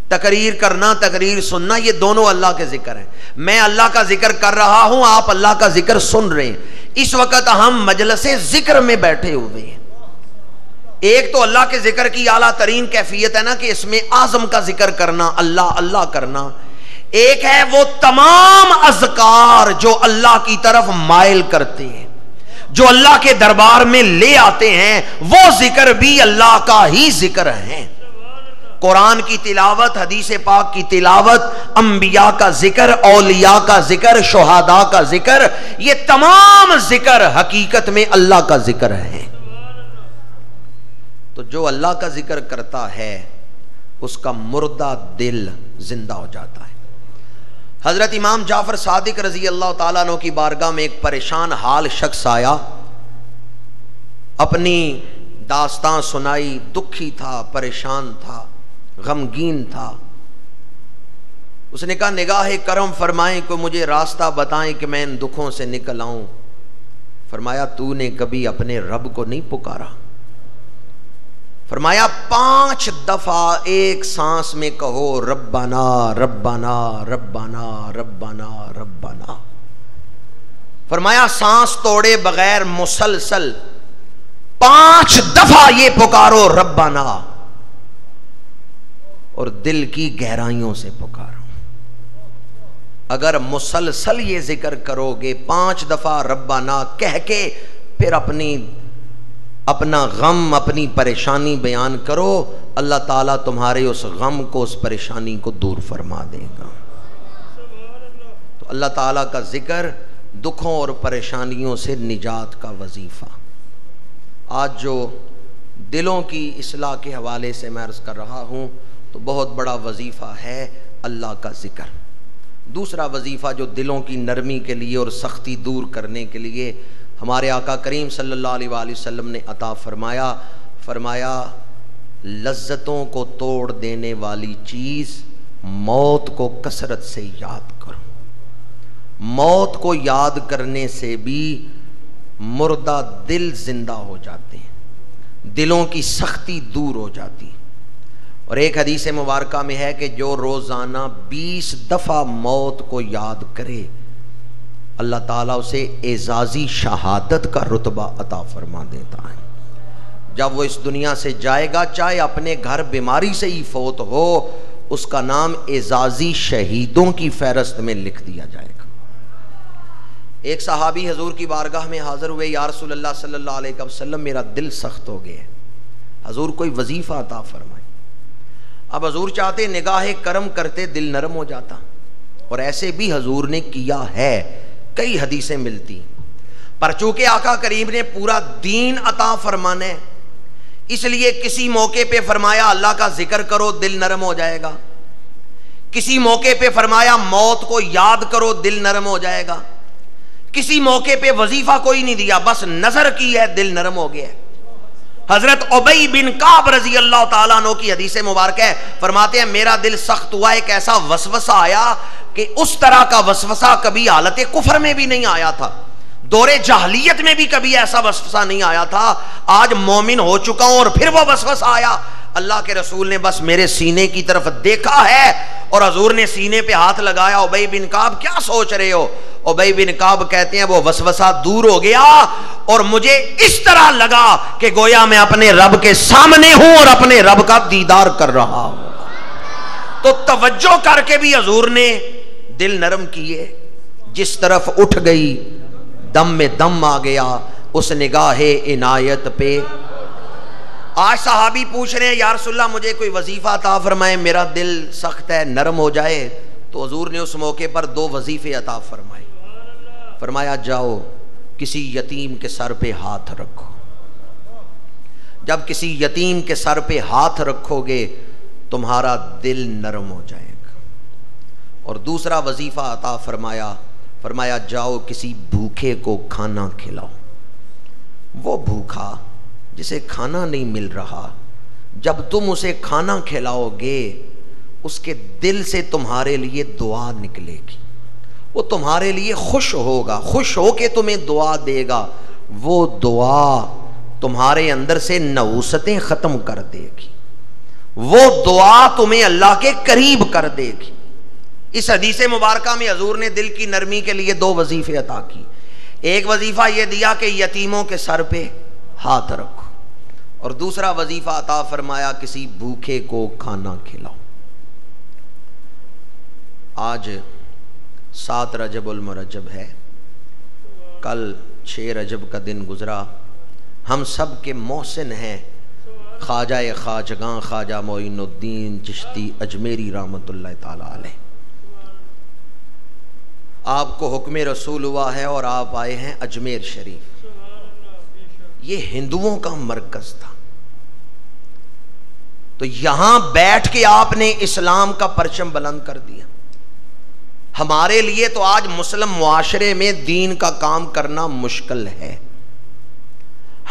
تقریر کرنا، تقریر سننا، یہ دونوں اللہ کے ذکر ہیں. میں اللہ کا ذکر کر رہا ہوں، آپ اللہ کا ذکر سن رہے ہیں. اس وقت ہم مجلس ذکر میں بیٹھے ہوئے ہیں. ایک تو اللہ کے ذکر کی اعلیٰ ترین کیفیت ہے نا کہ اس میں اعظم کا ذکر کرنا، اللہ اللہ کرنا. ایک ہے وہ تمام اذکار جو اللہ کی طرف مائل کرتے ہیں، جو اللہ کے دربار میں لے آتے ہیں، وہ ذکر بھی اللہ کا ہی ذکر ہے. قرآن کی تلاوت، حدیث پاک کی تلاوت، انبیاء کا ذکر، اولیاء کا ذکر، شہداء کا ذکر، یہ تمام ذکر حقیقت میں اللہ کا ذکر ہے. تو جو اللہ کا ذکر کرتا ہے اس کا مردہ دل زندہ ہو جاتا ہے. حضرت امام جعفر صادق رضی اللہ تعالیٰ عنہ کی بارگاہ میں ایک پریشان حال شخص آیا، اپنی داستان سنائی، دکھی تھا، پریشان تھا، غمگین تھا. اس نے کہا نگاہ کرم فرمائیں کہ مجھے راستہ بتائیں کہ میں ان دکھوں سے نکل آؤں. فرمایا تو نے کبھی اپنے رب کو نہیں پکارا؟ فرمایا 5 دفعہ ایک سانس میں کہو ربنا ربنا ربنا ربنا ربنا. فرمایا سانس توڑے بغیر مسلسل 5 دفعہ یہ پکارو ربنا، اور دل کی گہرائیوں سے پکارو. اگر مسلسل یہ ذکر کرو گے 5 دفعہ ربنا کہہ کے، پھر اپنا غم، اپنی پریشانی بیان کرو، اللہ تعالیٰ تمہارے اس غم کو، اس پریشانی کو دور فرما دے گا. تو اللہ تعالیٰ کا ذکر دکھوں اور پریشانیوں سے نجات کا وظیفہ. آج جو دلوں کی اصلاح کے حوالے سے میں عرض کر رہا ہوں تو بہت بڑا وظیفہ ہے اللہ کا ذکر. دوسرا وظیفہ جو دلوں کی نرمی کے لیے اور سختی دور کرنے کے لیے ہمارے آقا کریم صلی اللہ علیہ وآلہ وسلم نے عطا فرمایا لذتوں کو توڑ دینے والی چیز موت کو کثرت سے یاد کرو. موت کو یاد کرنے سے بھی مردہ دل زندہ ہو جاتے ہیں، دلوں کی سختی دور ہو جاتی. اور ایک حدیث مبارکہ میں ہے کہ جو روزانہ 20 دفعہ موت کو یاد کرے اللہ تعالیٰ اسے اعزازی شہادت کا رتبہ عطا فرما دیتا ہے. جب وہ اس دنیا سے جائے گا، چاہے اپنے گھر بیماری سے ہی فوت ہو، اس کا نام اعزازی شہیدوں کی فہرست میں لکھ دیا جائے گا. ایک صحابی حضور کی بارگاہ میں حاضر ہوئے، یا رسول اللہ صلی اللہ علیہ وسلم میرا دل سخت ہو گیا ہے، حضور کوئی وظیفہ عطا فرمائے. اب حضور چاہتے نگاہ کرم کرتے دل نرم ہو جاتا، اور ایسے بھی حضور نے کیا ہے، کئی حدیثیں ملتی. پر چونکہ آقا کریم نے پورا دین عطا فرمانا ہے، اس لیے کسی موقع پہ فرمایا اللہ کا ذکر کرو دل نرم ہو جائے گا، کسی موقع پہ فرمایا موت کو یاد کرو دل نرم ہو جائے گا، کسی موقع پہ وظیفہ کوئی نہیں دیا، بس نظر کی ہے دل نرم ہو گیا ہے. حضرت ابی بن کعب رضی اللہ تعالیٰ عنہ کی حدیث مبارکہ ہے، فرماتے ہیں میرا دل سخت ہوا، ایک ایسا وسوسہ آیا کہ اس طرح کا وسوسہ کبھی حالت کفر میں بھی نہیں آیا تھا، دور جاہلیت میں بھی کبھی ایسا وسوسہ نہیں آیا تھا. آج مومن ہو چکا ہوں اور پھر وہ وسوسہ آیا. اللہ کے رسول نے بس میرے سینے کی طرف دیکھا ہے اور حضور نے سینے پہ ہاتھ لگایا. ابی بن کعب کیا سوچ رہے ہو؟ ابی بن کعب کہتے ہیں وہ وسوسہ دور ہو گیا اور مجھے اس طرح لگا کہ گویا میں اپنے رب کے سامنے ہوں اور اپنے رب کا دیدار کر رہا ہوں. تو توجہ کر کے بھی حضور نے دل نرم کیے، جس طرف اٹھ گئی دم میں دم آ گیا اس نگاہ عنایت پہ. آج صحابی پوچھ رہے ہیں یا رسول اللہ مجھے کوئی وظیفہ عطا فرمائے، میرا دل سخت ہے نرم ہو جائے. تو حضور نے اس موقع پر 2 وظیفے عطا فرمائے. فرمایا جاؤ کسی یتیم کے سر پہ ہاتھ رکھو. جب کسی یتیم کے سر پہ ہاتھ رکھو گے تمہارا دل نرم ہو جائے گا. اور دوسرا وظیفہ عطا فرمایا جاؤ کسی بھوکے کو کھانا کھلاؤ. وہ بھوکا جسے کھانا نہیں مل رہا، جب تم اسے کھانا کھلاؤ گے اس کے دل سے تمہارے لیے دعا نکلے گی، وہ تمہارے لیے خوش ہوگا، خوش ہو کے تمہیں دعا دے گا. وہ دعا تمہارے اندر سے نحوستیں ختم کر دے گی، وہ دعا تمہیں اللہ کے قریب کر دے گی۔ اس حدیث مبارکہ میں حضور نے دل کی نرمی کے لیے 2 وظیفے عطا کی۔ ایک وظیفہ یہ دیا کہ یتیموں کے سر پہ ہاتھ رکھو، اور دوسرا وظیفہ عطا فرمایا کسی بھوکے کو کھانا کھلاؤ۔ آج 7 رجب المرجب ہے، کل 6 رجب کا دن گزرا۔ ہم سب کے محسن ہیں خواجہ خواجگاں خواجہ معین الدین چشتی اجمیری رحمۃ اللہ تعالی علیہ۔ آپ کو حکم رسول ہوا ہے اور آپ آئے ہیں اجمیر شریف۔ یہ ہندوؤں کا مرکز تھا، تو یہاں بیٹھ کے آپ نے اسلام کا پرچم بلند کر دیا۔ ہمارے لیے تو آج مسلم معاشرے میں دین کا کام کرنا مشکل ہے۔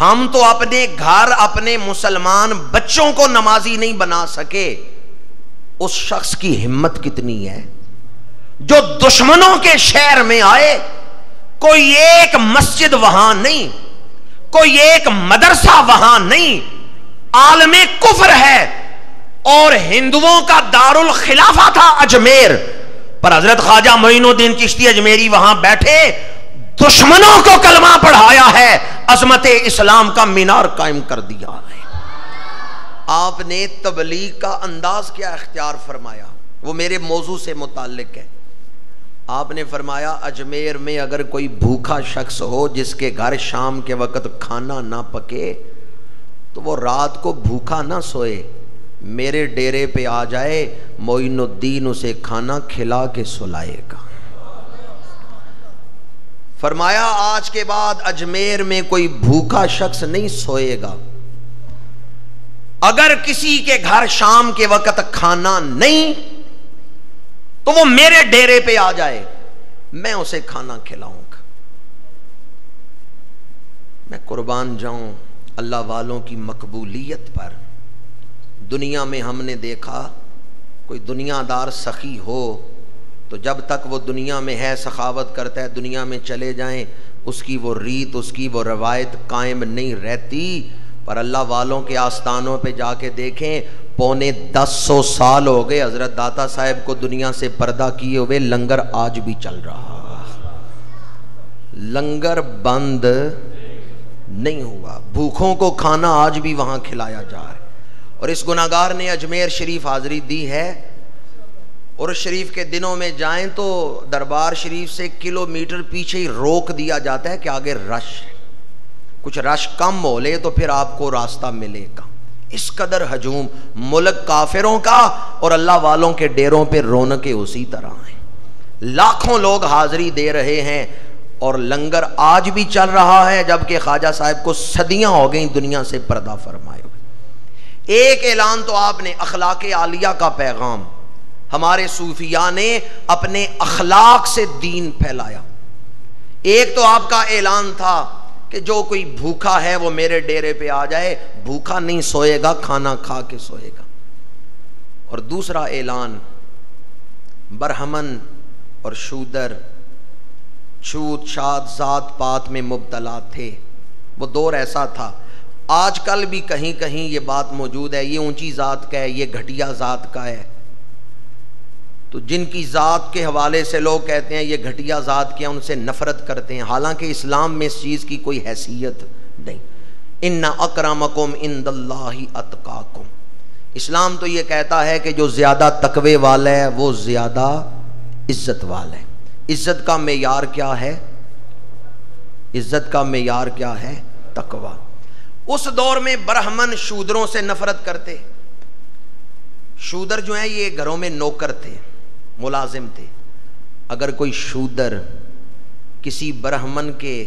ہم تو اپنے گھر اپنے مسلمان بچوں کو نمازی نہیں بنا سکے، اس شخص کی ہمت کتنی ہے جو دشمنوں کے شہر میں آئے، کوئی ایک مسجد وہاں نہیں، کوئی ایک مدرسہ وہاں نہیں، عالم کفر ہے، اور ہندوؤں کا دارالخلافہ تھا اجمیر، پر حضرت خواجہ معین الدین چشتی اجمیری وہاں بیٹھے، دشمنوں کو کلمہ پڑھایا ہے، عظمت اسلام کا مینار قائم کر دیا ہے۔ آپ نے تبلیغ کا انداز کیا اختیار فرمایا، وہ میرے موضوع سے متعلق ہے۔ آپ نے فرمایا اجمیر میں اگر کوئی بھوکا شخص ہو جس کے گھر شام کے وقت کھانا نہ پکے، تو وہ رات کو بھوکا نہ سوئے، میرے ڈیرے پہ آ جائے، معین الدین اسے کھانا کھلا کے سلائے گا۔ فرمایا آج کے بعد اجمیر میں کوئی بھوکا شخص نہیں سوئے گا، اگر کسی کے گھر شام کے وقت کھانا نہیں تو وہ میرے ڈیرے پہ آ جائے، میں اسے کھانا کھلاؤں گا۔ میں قربان جاؤں اللہ والوں کی مقبولیت پر۔ دنیا میں ہم نے دیکھا کوئی دنیا دار سخی ہو تو جب تک وہ دنیا میں ہے سخاوت کرتا ہے، دنیا میں چلے جائیں اس کی وہ ریت اس کی وہ روایت قائم نہیں رہتی، پر اللہ والوں کے آستانوں پہ جا کے دیکھیں، 950 سال ہو گئے حضرت داتا صاحب کو دنیا سے پردہ کیے ہوئے، لنگر آج بھی چل رہا، لنگر بند نہیں ہوا، بھوکھوں کو کھانا آج بھی وہاں کھلایا جا رہا ہے۔ اور اس گناہگار نے اجمیر شریف حاضری دی ہے، اور شریف کے دنوں میں جائیں تو دربار شریف سے کلومیٹر پیچھے ہی روک دیا جاتا ہے کہ آگے رش ہے، کچھ رش کم ہو لے تو پھر آپ کو راستہ ملے گا۔ اس قدر ہجوم، ملک کافروں کا اور اللہ والوں کے ڈیروں پہ رونقیں اسی طرح ہیں، لاکھوں لوگ حاضری دے رہے ہیں اور لنگر آج بھی چل رہا ہے، جبکہ خواجہ صاحب کو صدیاں ہو گئیں دنیا سے پردہ فرمائے ہوئے۔ ایک اعلان تو آپ نے اخلاق عالیہ کا پیغام، ہمارے صوفیاء نے اپنے اخلاق سے دین پھیلایا۔ ایک تو آپ کا اعلان تھا کہ جو کوئی بھوکا ہے وہ میرے ڈیرے پہ آ جائے، بھوکا نہیں سوئے گا، کھانا کھا کے سوئے گا۔ اور دوسرا اعلان، برہمن اور شودر، چھوت چھات ذات پات میں مبتلا تھے، وہ دور ایسا تھا۔ آج کل بھی کہیں کہیں یہ بات موجود ہے، یہ اونچی ذات کا ہے، یہ گھٹیا ذات کا ہے، تو جن کی ذات کے حوالے سے لوگ کہتے ہیں یہ گھٹیا ذات کیا، ان سے نفرت کرتے ہیں، حالانکہ اسلام میں اس چیز کی کوئی حیثیت نہیں۔ ان اکرمکم عند اللہ اتقاکم، اسلام تو یہ کہتا ہے کہ جو زیادہ تقوی والا ہے وہ زیادہ عزت والا ہے۔ عزت کا معیار کیا ہے؟ عزت کا معیار کیا ہے؟ تقوی۔ اس دور میں برہمن شودروں سے نفرت کرتے۔ شودر جو ہیں یہ گھروں میں نوکر تھے، ملازم تھے۔ اگر کوئی شودر کسی برہمن کے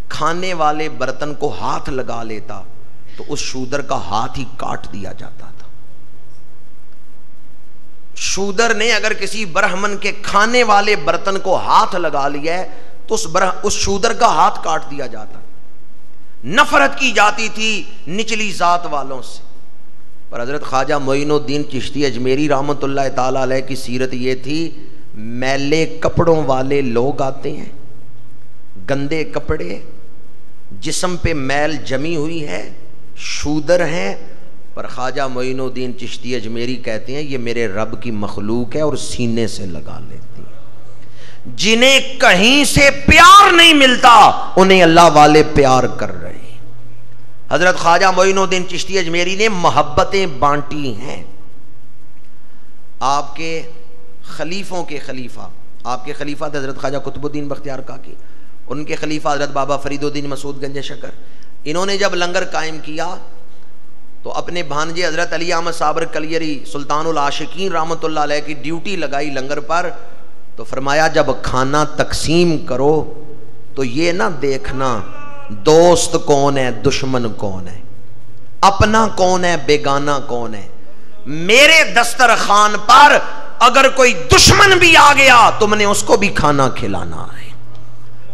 کھانے والے برتن کو ہاتھ لگا لیتا تو اس شودر کا ہاتھ ہی کاٹ دیا جاتا تھا۔ شودر نے اگر کسی برہمن کے کھانے والے برتن کو ہاتھ لگا لیا ہے تو اس شودر کا ہاتھ کاٹ دیا جاتا۔ نفرت کی جاتی تھی نچلی ذات والوں سے۔ پر حضرت خواجہ معین الدین چشتی اجمیری رحمۃ اللہ تعالی علیہ کی سیرت یہ تھی، میلے کپڑوں والے لوگ آتے ہیں، گندے کپڑے، جسم پہ میل جمی ہوئی ہے، شودر ہیں، پر خواجہ معین الدین چشتی اجمیری کہتے ہیں یہ میرے رب کی مخلوق ہے اور سینے سے لگا لیتی ہے. جنہیں کہیں سے پیار نہیں ملتا انہیں اللہ والے پیار کر رہے ہیں. حضرت خواجہ معین الدین چشتی اجمیری نے محبتیں بانٹی ہیں. آپ کے خلیفوں کے خلیفہ، آپ کے خلیفہ تھے حضرت خواجہ قطب الدین بختیار کاکی، ان کے خلیفہ حضرت بابا فرید الدین مسعود گنج شکر. انہوں نے جب لنگر قائم کیا تو اپنے بھانجے حضرت علی احمد صابر کلیری سلطان العاشقین رحمۃ اللہ علیہ کی ڈیوٹی لگائی لنگر پر. تو فرمایا جب کھانا تقسیم کرو تو یہ نہ دیکھنا دوست کون ہے دشمن کون ہے، اپنا کون ہے بیگانہ کون ہے. میرے دسترخوان پر اگر کوئی دشمن بھی آ گیا تم نے اس کو بھی کھانا کھلانا ہے.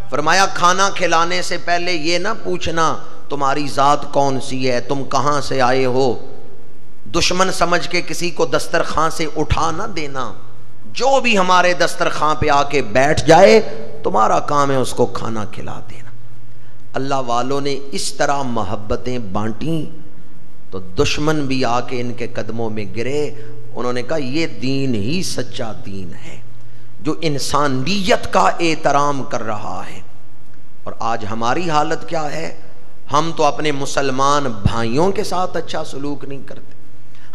فرمایا کھانا کھلانے سے پہلے یہ نہ پوچھنا تمہاری ذات کون سی ہے، تم کہاں سے آئے ہو. دشمن سمجھ کے کسی کو دسترخوان سے اٹھا نہ دینا. جو بھی ہمارے دسترخوان پہ آ کے بیٹھ جائے تمہارا کام ہے اس کو کھانا کھلا دینا. اللہ والوں نے اس طرح محبتیں بانٹیں تو دشمن بھی آ کے ان کے قدموں میں گرے. انہوں نے کہا یہ دین ہی سچا دین ہے جو انسانیت کا احترام کر رہا ہے. اور آج ہماری حالت کیا ہے؟ ہم تو اپنے مسلمان بھائیوں کے ساتھ اچھا سلوک نہیں کرتے،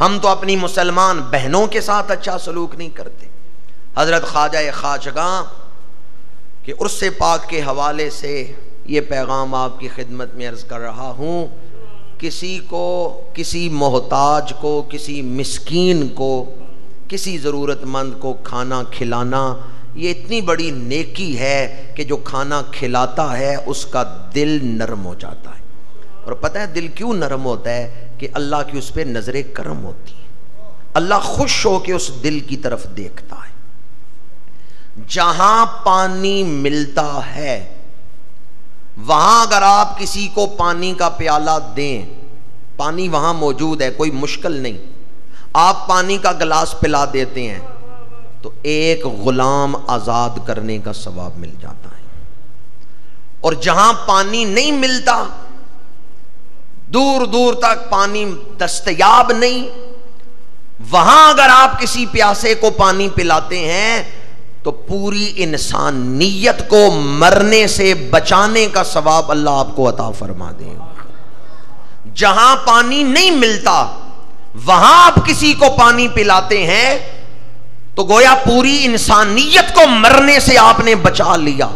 ہم تو اپنی مسلمان بہنوں کے ساتھ اچھا سلوک نہیں کرتے. حضرت خواجہ خواجگاں کہ عرس پاک کے حوالے سے یہ پیغام آپ کی خدمت میں عرض کر رہا ہوں. کسی کو، کسی محتاج کو، کسی مسکین کو، کسی ضرورت مند کو کھانا کھلانا یہ اتنی بڑی نیکی ہے کہ جو کھانا کھلاتا ہے اس کا دل نرم ہو جاتا ہے. اور پتہ ہے دل کیوں نرم ہوتا ہے؟ کہ اللہ کی اس پہ نظر کرم ہوتی ہے. اللہ خوش ہو کے اس دل کی طرف دیکھتا ہے. جہاں پانی ملتا ہے وہاں اگر آپ کسی کو پانی کا پیالہ دیں، پانی وہاں موجود ہے، کوئی مشکل نہیں، آپ پانی کا گلاس پلا دیتے ہیں تو ایک غلام آزاد کرنے کا ثواب مل جاتا ہے. اور جہاں پانی نہیں ملتا، دور دور تک پانی دستیاب نہیں، وہاں اگر آپ کسی پیاسے کو پانی پلاتے ہیں تو پوری انسانیت کو مرنے سے بچانے کا ثواب اللہ آپ کو عطا فرما دے گا. جہاں پانی نہیں ملتا وہاں آپ کسی کو پانی پلاتے ہیں تو گویا پوری انسانیت کو مرنے سے آپ نے بچا لیا.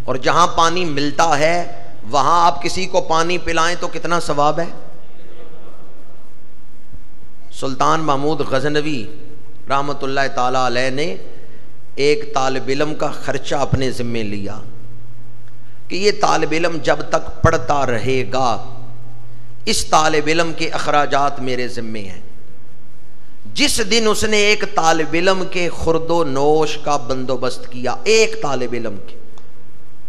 اور جہاں پانی ملتا ہے وہاں آپ کسی کو پانی پلائیں تو کتنا ثواب ہے. سلطان محمود غزنوی رحمت اللہ تعالی علیہ نے ایک طالب علم کا خرچہ اپنے ذمے لیا کہ یہ طالب علم جب تک پڑھتا رہے گا اس طالب علم کے اخراجات میرے ذمے ہیں. جس دن اس نے ایک طالب علم کے خورد و نوش کا بندوبست کیا، ایک طالب علم کے،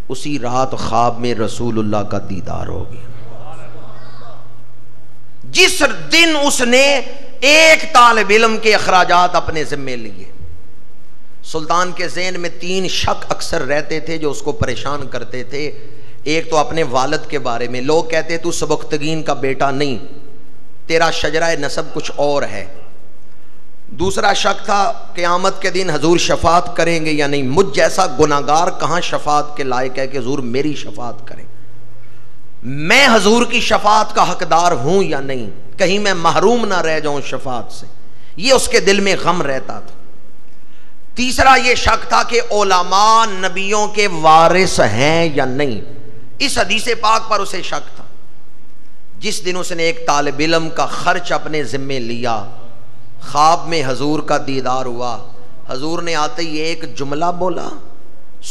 اسی رات خواب میں رسول اللہ کا دیدار ہو گیا. جس دن اس نے ایک طالب علم کے اخراجات اپنے ذمے لیے. سلطان کے ذہن میں 3 شک اکثر رہتے تھے جو اس کو پریشان کرتے تھے. ایک تو اپنے والد کے بارے میں، لوگ کہتے تو سبکتگین کا بیٹا نہیں، تیرا شجرہ نسب کچھ اور ہے. دوسرا شک تھا قیامت کے دن حضور شفاعت کریں گے یا نہیں. مجھ جیسا گناہگار کہاں شفاعت کے لائق ہے کہ حضور میری شفاعت کریں، میں حضور کی شفاعت کا حقدار ہوں یا نہیں، کہیں میں محروم نہ رہ جاؤں شفاعت سے. یہ اس کے دل میں غم رہتا تھا. تیسرا یہ شک تھا کہ علماء نبیوں کے وارث ہیں یا نہیں. اس حدیث پاک پر اسے شک تھا. جس دن اس نے ایک طالب علم کا خرچ اپنے ذمے لیا، خواب میں حضور کا دیدار ہوا. حضور نے آتے ہی ایک جملہ بولا،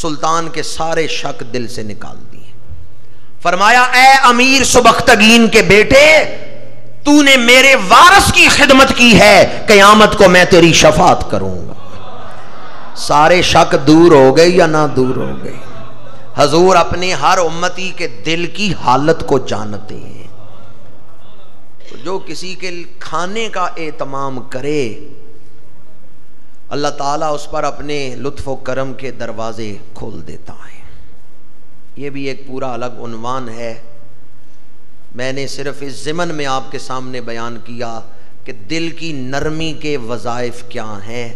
سلطان کے سارے شک دل سے نکال دیے. فرمایا اے امیر سبکتگین کے بیٹے، تو نے میرے وارث کی خدمت کی ہے، قیامت کو میں تیری شفاعت کروں گا. سارے شک دور ہو گئے یا نہ دور ہو گئے؟ حضور اپنے ہر امتی کے دل کی حالت کو جانتے ہیں. تو جو کسی کے کھانے کا اہتمام کرے اللہ تعالیٰ اس پر اپنے لطف و کرم کے دروازے کھول دیتا ہے. یہ بھی ایک پورا الگ عنوان ہے. میں نے صرف اس ضمن میں آپ کے سامنے بیان کیا کہ دل کی نرمی کے وظائف کیا ہیں.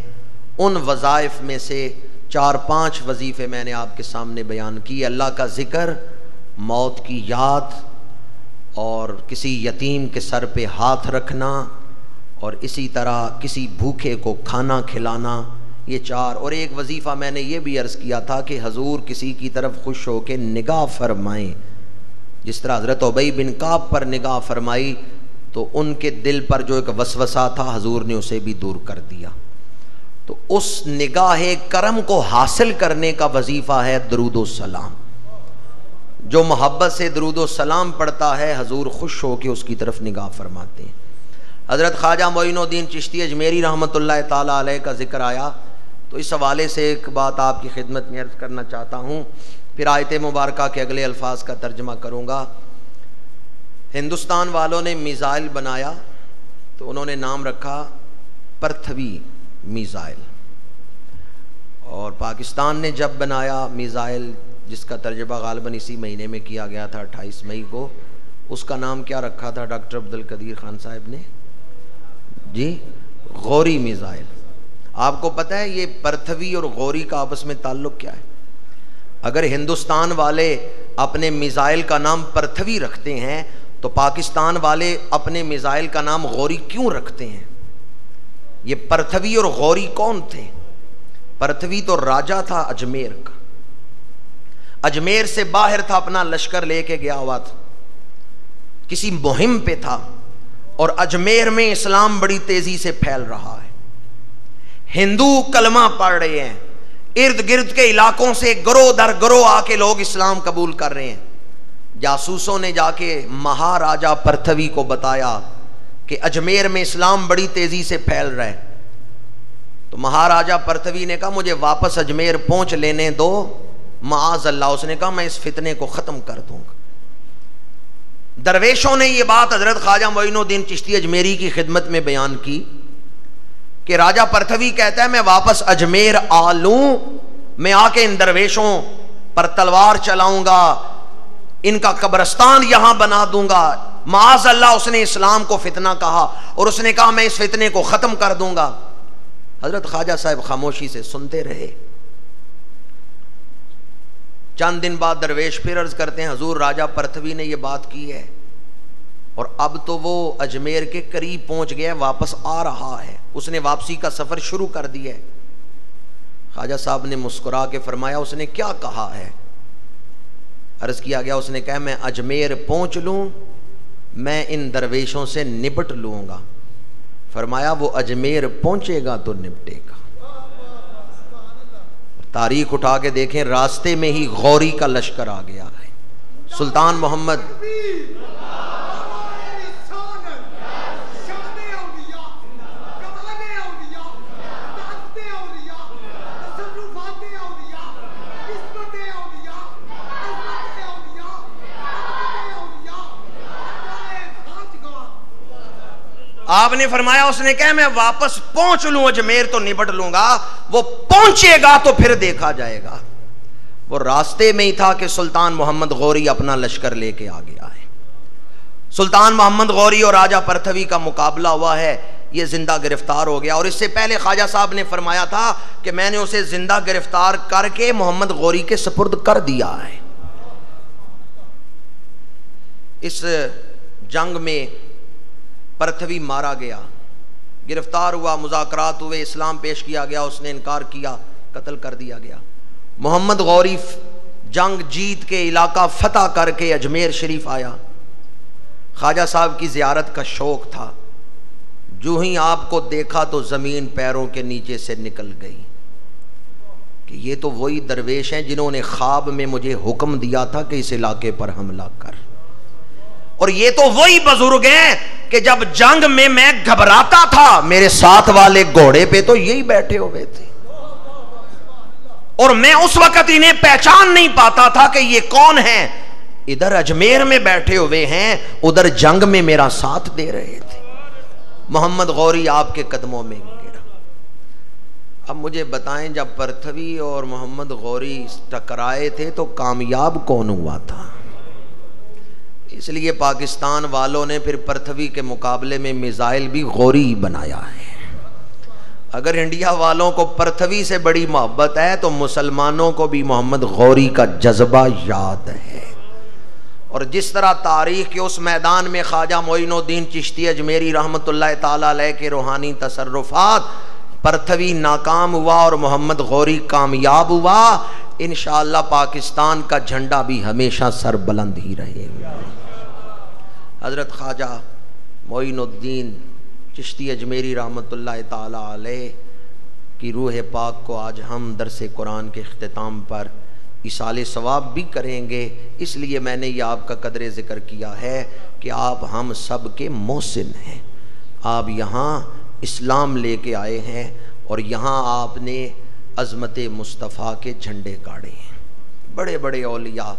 ان وظائف میں سے 4-5 وظیفے میں نے آپ کے سامنے بیان کی. اللہ کا ذکر، موت کی یاد، اور کسی یتیم کے سر پہ ہاتھ رکھنا، اور اسی طرح کسی بھوکے کو کھانا کھلانا. یہ 4. اور ایک وظیفہ میں نے یہ بھی عرض کیا تھا کہ حضور کسی کی طرف خوش ہو کے نگاہ فرمائیں. جس طرح حضرت ابی بن کعب پر نگاہ فرمائی تو ان کے دل پر جو ایک وسوسہ تھا حضور نے اسے بھی دور کر دیا. تو اس نگاہ کرم کو حاصل کرنے کا وظیفہ ہے درود و سلام. جو محبت سے درود و سلام پڑھتا ہے حضور خوش ہو کے اس کی طرف نگاہ فرماتے ہیں. حضرت خواجہ معین الدین چشتی اجمیری رحمۃ اللہ تعالیٰ علیہ کا ذکر آیا تو اس حوالے سے ایک بات آپ کی خدمت میں عرض کرنا چاہتا ہوں، پھر آیت مبارکہ کے اگلے الفاظ کا ترجمہ کروں گا. ہندوستان والوں نے میزائل بنایا تو انہوں نے نام رکھا پرتھوی میزائل، اور پاکستان نے جب بنایا میزائل جس کا ترجمہ غالباً اسی مہینے میں کیا گیا تھا 28 مئی کو، اس کا نام کیا رکھا تھا ڈاکٹر عبدالقدیر خان صاحب نے؟ جی غوری میزائل. آپ کو پتہ ہے یہ پرتھوی اور غوری کا آپس میں تعلق کیا ہے؟ اگر ہندوستان والے اپنے میزائل کا نام پرتھوی رکھتے ہیں تو پاکستان والے اپنے میزائل کا نام غوری کیوں رکھتے ہیں؟ یہ پرتھوی اور غوری کون تھے؟ پرتھوی تو راجہ تھا اجمیر کا، اجمیر سے باہر تھا، اپنا لشکر لے کے گیا ہوا تھا، کسی مہم پہ تھا، اور اجمیر میں اسلام بڑی تیزی سے پھیل رہا ہے. ہندو کلمہ پڑھ رہے ہیں، ارد گرد کے علاقوں سے گروہ در گروہ آ کے لوگ اسلام قبول کر رہے ہیں. جاسوسوں نے جا کے مہاراجا پرتھوی کو بتایا کہ اجمیر میں اسلام بڑی تیزی سے پھیل رہا ہے. تو مہاراجا پرتھوی نے کہا مجھے واپس اجمیر پہنچ لینے دو، معاذ اللہ. اس نے کہا میں اس فتنے کو ختم کر دوں گا. درویشوں نے یہ بات حضرت خواجہ معین الدین چشتی اجمیری کی خدمت میں بیان کی کہ راجہ پرتھوی کہتا ہے میں واپس اجمیر آ لوں، میں آ کے ان درویشوں پر تلوار چلاؤں گا، ان کا قبرستان یہاں بنا دوں گا. معاذ اللہ اس نے اسلام کو فتنہ کہا اور اس نے کہا میں اس فتنے کو ختم کر دوں گا. حضرت خواجہ صاحب خاموشی سے سنتے رہے. چند دن بعد درویش پھر عرض کرتے ہیں حضور راجہ پرتھوی نے یہ بات کی ہے اور اب تو وہ اجمیر کے قریب پہنچ گیا، واپس آ رہا ہے، اس نے واپسی کا سفر شروع کر دیا ہے. خواجہ صاحب نے مسکرا کے فرمایا اس نے کیا کہا ہے؟ عرض کیا گیا اس نے کہا میں اجمیر پہنچ لوں، میں ان درویشوں سے نپٹ لوں گا. فرمایا وہ اجمیر پہنچے گا تو نپٹے گا. تاریخ اٹھا کے دیکھیں، راستے میں ہی غوری کا لشکر آ گیا ہے. سلطان محمد آپ نے فرمایا اس نے کہا میں واپس پہنچ لوں اجمیر تو نپٹ لوں گا. وہ پہنچے گا تو پھر دیکھا جائے گا. وہ راستے میں ہی تھا کہ سلطان محمد غوری اپنا لشکر لے کے آ گیا ہے. سلطان محمد غوری اور راجہ پرتھوی کا مقابلہ ہوا ہے. یہ زندہ گرفتار ہو گیا اور اس سے پہلے خواجہ صاحب نے فرمایا تھا کہ میں نے اسے زندہ گرفتار کر کے محمد غوری کے سپرد کر دیا ہے. اس جنگ میں پرتھوی مارا گیا، گرفتار ہوا، مذاکرات ہوئے، اسلام پیش کیا گیا، اس نے انکار کیا، قتل کر دیا گیا. محمد غوری جنگ جیت کے علاقہ فتح کر کے اجمیر شریف آیا. خواجہ صاحب کی زیارت کا شوق تھا. جو ہی آپ کو دیکھا تو زمین پیروں کے نیچے سے نکل گئی کہ یہ تو وہی درویش ہیں جنہوں نے خواب میں مجھے حکم دیا تھا کہ اس علاقے پر حملہ کر، اور یہ تو وہی بزرگ ہیں کہ جب جنگ میں گھبراتا تھا میرے ساتھ والے گھوڑے پہ تو یہی بیٹھے ہوئے تھے، اور میں اس وقت انہیں پہچان نہیں پاتا تھا کہ یہ کون ہیں. ادھر اجمیر میں بیٹھے ہوئے ہیں، ادھر جنگ میں میرا ساتھ دے رہے تھے. محمد غوری آپ کے قدموں میں گرا. اب مجھے بتائیں جب پرتھوی اور محمد غوری ٹکرائے تھے تو کامیاب کون ہوا تھا؟ اس لیے پاکستان والوں نے پھر پرتھوی کے مقابلے میں میزائل بھی غوری بنایا ہے۔ اگر انڈیا والوں کو پرتھوی سے بڑی محبت ہے تو مسلمانوں کو بھی محمد غوری کا جذبہ یاد ہے۔ اور جس طرح تاریخ کے اس میدان میں خواجہ معین الدین چشتی اجمیری رحمۃ اللہ تعالی علیہ کے روحانی تصرفات، پرتھوی ناکام ہوا اور محمد غوری کامیاب ہوا، انشاءاللہ پاکستان کا جھنڈا بھی ہمیشہ سر بلند ہی رہے گا۔ حضرت خواجہ معین الدین چشتی اجمیری رحمۃ اللہ تعالی علیہ کی روح پاک کو آج ہم درس قرآن کے اختتام پر ایصال ثواب بھی کریں گے، اس لیے میں نے یہ آپ کا قدر ذکر کیا ہے کہ آپ ہم سب کے محسن ہیں۔ آپ یہاں اسلام لے کے آئے ہیں اور یہاں آپ نے عظمت مصطفیٰ کے جھنڈے گاڑے ہیں۔ بڑے بڑے اولیاء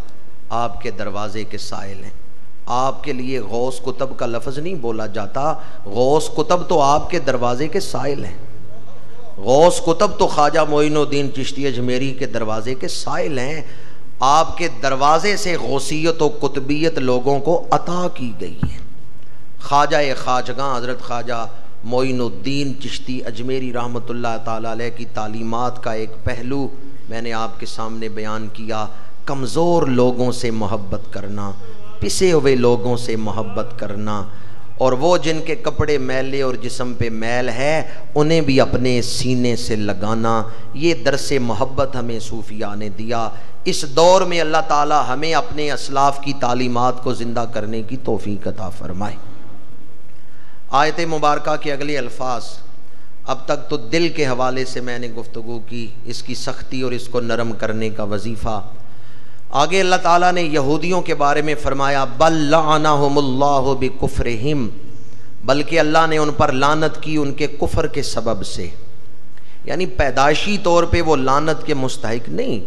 آپ کے دروازے کے سائل ہیں۔ آپ کے لیے غوث قطب کا لفظ نہیں بولا جاتا، غوث قطب تو آپ کے دروازے کے سائل ہیں۔ غوث قطب تو خواجہ معین الدین چشتی اجمیری کے دروازے کے سائل ہیں۔ آپ کے دروازے سے غوثیت و قطبیت لوگوں کو عطا کی گئی ہے۔ خواجہ خواجگاں حضرت خواجہ معین الدین چشتی اجمیری رحمۃ اللہ تعالی علیہ کی تعلیمات کا ایک پہلو میں نے آپ کے سامنے بیان کیا، کمزور لوگوں سے محبت کرنا، پسے ہوئے لوگوں سے محبت کرنا، اور وہ جن کے کپڑے میلے اور جسم پہ میل ہے انہیں بھی اپنے سینے سے لگانا، یہ درس محبت ہمیں صوفیاء نے دیا۔ اس دور میں اللہ تعالی ہمیں اپنے اسلاف کی تعلیمات کو زندہ کرنے کی توفیق عطا فرمائے۔ آیت مبارکہ کے اگلے الفاظ، اب تک تو دل کے حوالے سے میں نے گفتگو کی، اس کی سختی اور اس کو نرم کرنے کا وظیفہ۔ آگے اللہ تعالیٰ نے یہودیوں کے بارے میں فرمایا بل لعنہم اللہ بکفرہم، بلکہ اللہ نے ان پر لعنت کی ان کے کفر کے سبب سے، یعنی پیدائشی طور پہ وہ لعنت کے مستحق نہیں،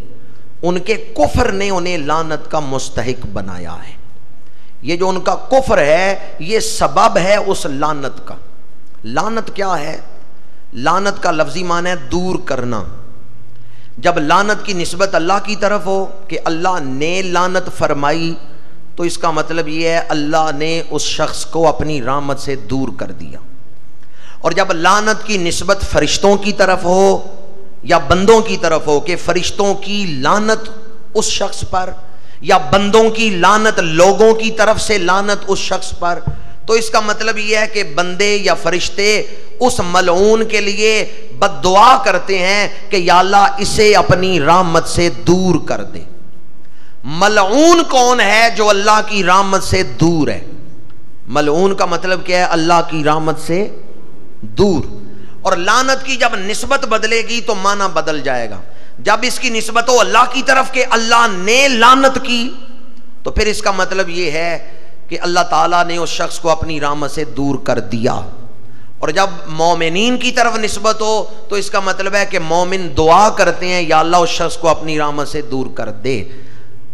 ان کے کفر نے انہیں لعنت کا مستحق بنایا ہے۔ یہ جو ان کا کفر ہے یہ سبب ہے اس لعنت کا۔ لعنت کیا ہے؟ لعنت کا لفظی معنی ہے دور کرنا۔ جب لعنت کی نسبت اللہ کی طرف ہو کہ اللہ نے لعنت فرمائی تو اس کا مطلب یہ ہے اللہ نے اس شخص کو اپنی رحمت سے دور کر دیا، اور جب لعنت کی نسبت فرشتوں کی طرف ہو یا بندوں کی طرف ہو کہ فرشتوں کی لعنت اس شخص پر یا بندوں کی لعنت لوگوں کی طرف سے لعنت اس شخص پر، تو اس کا مطلب یہ ہے کہ بندے یا فرشتے اس ملعون کے لیے بد دعا کرتے ہیں کہ یا اللہ اسے اپنی رحمت سے دور کر دے۔ ملعون کون ہے؟ جو اللہ کی رحمت سے دور ہے۔ ملعون کا مطلب کیا ہے؟ اللہ کی رحمت سے دور۔ اور لعنت کی جب نسبت بدلے گی تو معنی بدل جائے گا۔ جب اس کی نسبت ہو اللہ کی طرف کہ اللہ نے لعنت کی تو پھر اس کا مطلب یہ ہے کہ اللہ تعالیٰ نے اس شخص کو اپنی رحمت سے دور کر دیا، اور جب مومنین کی طرف نسبت ہو تو اس کا مطلب ہے کہ مومن دعا کرتے ہیں یا اللہ اس شخص کو اپنی رحمت سے دور کر دے۔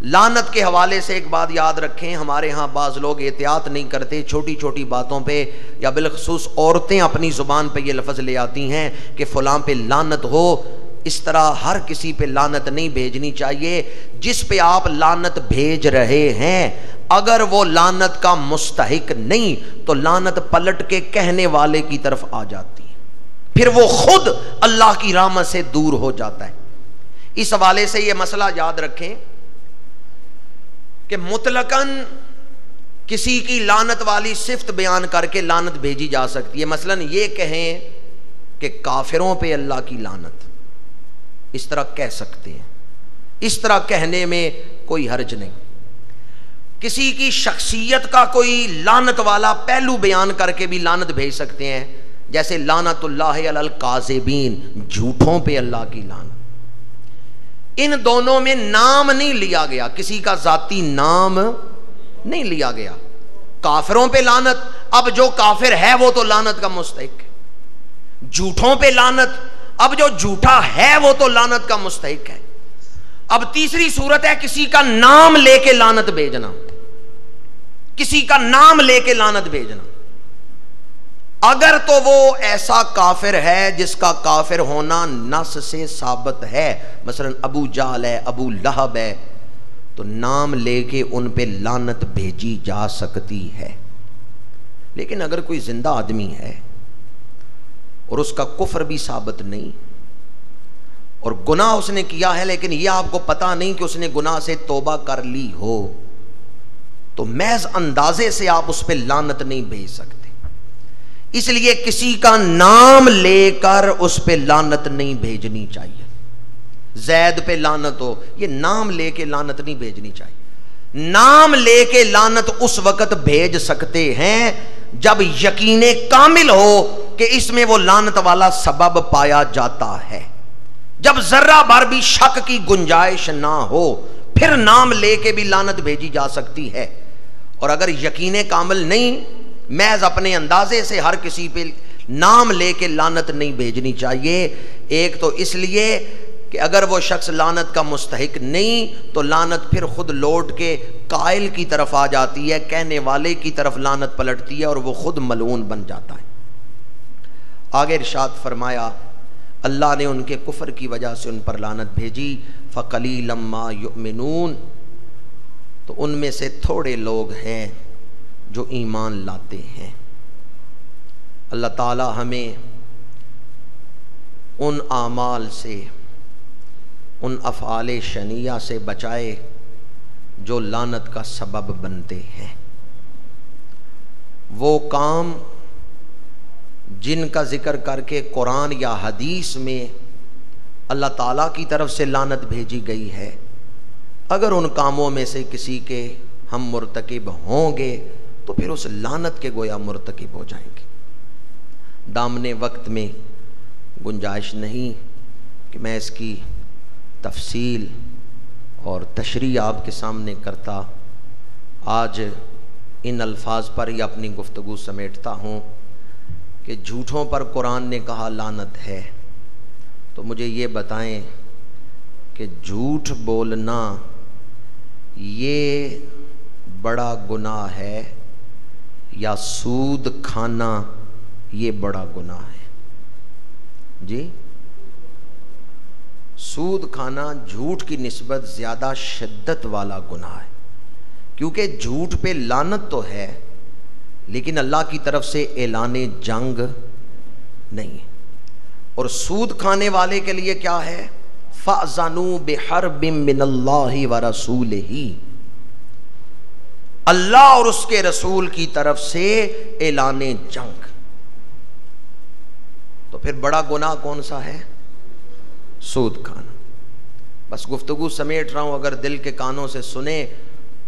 لعنت کے حوالے سے ایک بات یاد رکھیں، ہمارے ہاں بعض لوگ احتیاط نہیں کرتے، چھوٹی چھوٹی باتوں پہ یا بالخصوص عورتیں اپنی زبان پہ یہ لفظ لے آتی ہیں کہ فلاں پہ لعنت ہو۔ اس طرح ہر کسی پہ لعنت نہیں بھیجنی چاہیے۔ جس پہ آپ لعنت بھیج رہے ہیں اگر وہ لعنت کا مستحق نہیں تو لعنت پلٹ کے کہنے والے کی طرف آ جاتی ہے، پھر وہ خود اللہ کی رحمت سے دور ہو جاتا ہے۔ اس حوالے سے یہ مسئلہ یاد رکھیں کہ مطلقاً کسی کی لعنت والی صفت بیان کر کے لعنت بھیجی جا سکتی ہے۔ مثلاً یہ کہیں کہ کافروں پہ اللہ کی لعنت، اس طرح کہہ سکتے ہیں، اس طرح کہنے میں کوئی حرج نہیں۔ کسی کی شخصیت کا کوئی لعنت والا پہلو بیان کر کے بھی لعنت بھیج سکتے ہیں، جیسے لعنت اللہ علی الکاذبین، جھوٹوں پہ اللہ کی لعنت۔ ان دونوں میں نام نہیں لیا گیا، کسی کا ذاتی نام نہیں لیا گیا۔ کافروں پہ لعنت، اب جو کافر ہے وہ تو لعنت کا مستحق ہے۔ جھوٹوں پہ لعنت، اب جو جھوٹا ہے وہ تو لعنت کا مستحق ہے۔ اب تیسری صورت ہے کسی کا نام لے کے لعنت بھیجنا، کسی کا نام لے کے لعنت بھیجنا۔ اگر تو وہ ایسا کافر ہے جس کا کافر ہونا نص سے ثابت ہے، مثلا ابو جہل ہے، ابو لہب ہے، تو نام لے کے ان پہ لعنت بھیجی جا سکتی ہے. لیکن اگر کوئی زندہ آدمی ہے اور اس کا کفر بھی ثابت نہیں اور گناہ اس نے کیا ہے لیکن یہ آپ کو پتا نہیں کہ اس نے گناہ سے توبہ کر لی ہو، تو محض اندازے سے آپ اس پہ لعنت نہیں بھیج سکتے. اس لیے کسی کا نام لے کر اس پہ لعنت نہیں بھیجنی چاہیے. زید پہ لعنت ہو، یہ نام لے کے لعنت نہیں بھیجنی چاہیے. نام لے کے لعنت اس وقت بھیج سکتے ہیں جب یقین کامل ہو کہ اس میں وہ لعنت والا سبب پایا جاتا ہے. جب ذرہ بھر بھی شک کی گنجائش نہ ہو پھر نام لے کے بھی لعنت بھیجی جا سکتی ہے. اور اگر یقین کامل نہیں، محض اپنے اندازے سے ہر کسی پہ نام لے کے لعنت نہیں بھیجنی چاہیے. ایک تو اس لیے کہ اگر وہ شخص لعنت کا مستحق نہیں تو لعنت پھر خود لوٹ کے قائل کی طرف آ جاتی ہے، کہنے والے کی طرف لعنت پلٹتی ہے اور وہ خود ملعون بن جاتا ہے. آگے ارشاد فرمایا اللہ نے ان کے کفر کی وجہ سے ان پر لعنت بھیجی. فَقَلِيلًا مَا يُؤْمِنُونَ، تو ان میں سے تھوڑے لوگ ہیں جو ایمان لاتے ہیں. اللہ تعالی ہمیں ان اعمال سے، ان افعال شنیعہ سے بچائے جو لعنت کا سبب بنتے ہیں. وہ کام جن کا ذکر کر کے قرآن یا حدیث میں اللہ تعالیٰ کی طرف سے لعنت بھیجی گئی ہے، اگر ان کاموں میں سے کسی کے ہم مرتکب ہوں گے تو پھر اس لعنت کے گویا مرتکب ہو جائیں گے. دامنے وقت میں گنجائش نہیں کہ میں اس کی تفصیل اور تشریح آپ کے سامنے کرتا. آج ان الفاظ پر ہی اپنی گفتگو سمیٹتا ہوں کہ جھوٹوں پر قرآن نے کہا لعنت ہے، تو مجھے یہ بتائیں کہ جھوٹ بولنا یہ بڑا گناہ ہے یا سود کھانا یہ بڑا گناہ ہے؟ جی، سود کھانا جھوٹ کی نسبت زیادہ شدت والا گناہ ہے، کیونکہ جھوٹ پہ لعنت تو ہے لیکن اللہ کی طرف سے اعلان جنگ نہیں. اور سود کھانے والے کے لیے کیا ہے؟ فَأْذَنُوا بِحَرْبٍ مِّنَ اللَّهِ وَرَسُولِهِ، اللہ اور اس کے رسول کی طرف سے اعلان جنگ. تو پھر بڑا گناہ کون سا ہے؟ سود کھانا. بس گفتگو سمیٹ رہا ہوں، اگر دل کے کانوں سے سنیں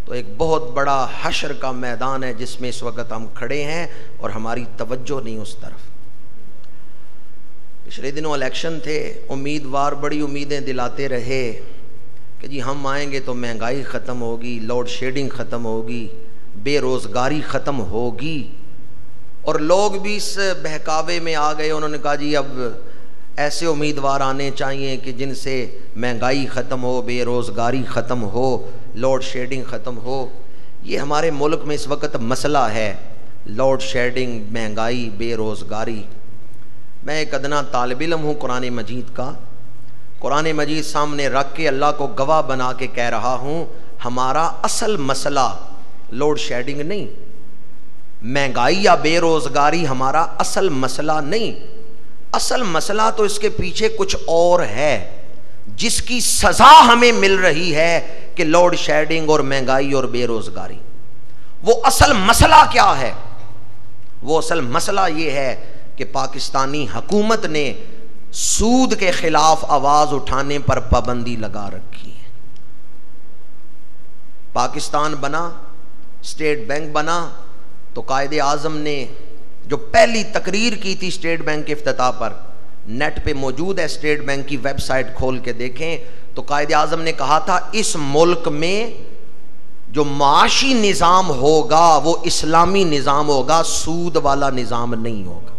تو ایک بہت بڑا حشر کا میدان ہے جس میں اس وقت ہم کھڑے ہیں اور ہماری توجہ نہیں اس طرف. پچھلے دنوں الیکشن تھے، امیدوار بڑی امیدیں دلاتے رہے کہ جی ہم آئیں گے تو مہنگائی ختم ہوگی، لوڈ شیڈنگ ختم ہوگی، بے روزگاری ختم ہوگی. اور لوگ بھی اس بہکاوے میں آ گئے. انہوں نے کہا جی اب ایسے امیدوار آنے چاہیے کہ جن سے مہنگائی ختم ہو، بے روزگاری ختم ہو، لوڈ شیڈنگ ختم ہو. یہ ہمارے ملک میں اس وقت مسئلہ ہے، لوڈ شیڈنگ، مہنگائی، بے روزگاری. میں ایک ادنا طالب علم ہوں قرآن مجید کا. قرآن مجید سامنے رکھ کے اللہ کو گواہ بنا کے کہہ رہا ہوں، ہمارا اصل مسئلہ لوڈ شیڈنگ نہیں، مہنگائی یا بے روزگاری ہمارا اصل مسئلہ نہیں. اصل مسئلہ تو اس کے پیچھے کچھ اور ہے جس کی سزا ہمیں مل رہی ہے کہ لوڈ شیڈنگ اور مہنگائی اور بے روزگاری. وہ اصل مسئلہ کیا ہے؟ وہ اصل مسئلہ یہ ہے کہ پاکستانی حکومت نے سود کے خلاف آواز اٹھانے پر پابندی لگا رکھی ہے. پاکستان بنا، اسٹیٹ بینک بنا تو قائد اعظم نے جو پہلی تقریر کی تھی اسٹیٹ بینک کے افتتاح پر، نیٹ پہ موجود ہے، اسٹیٹ بینک کی ویب سائٹ کھول کے دیکھیں تو قائد اعظم نے کہا تھا اس ملک میں جو معاشی نظام ہوگا وہ اسلامی نظام ہوگا، سود والا نظام نہیں ہوگا.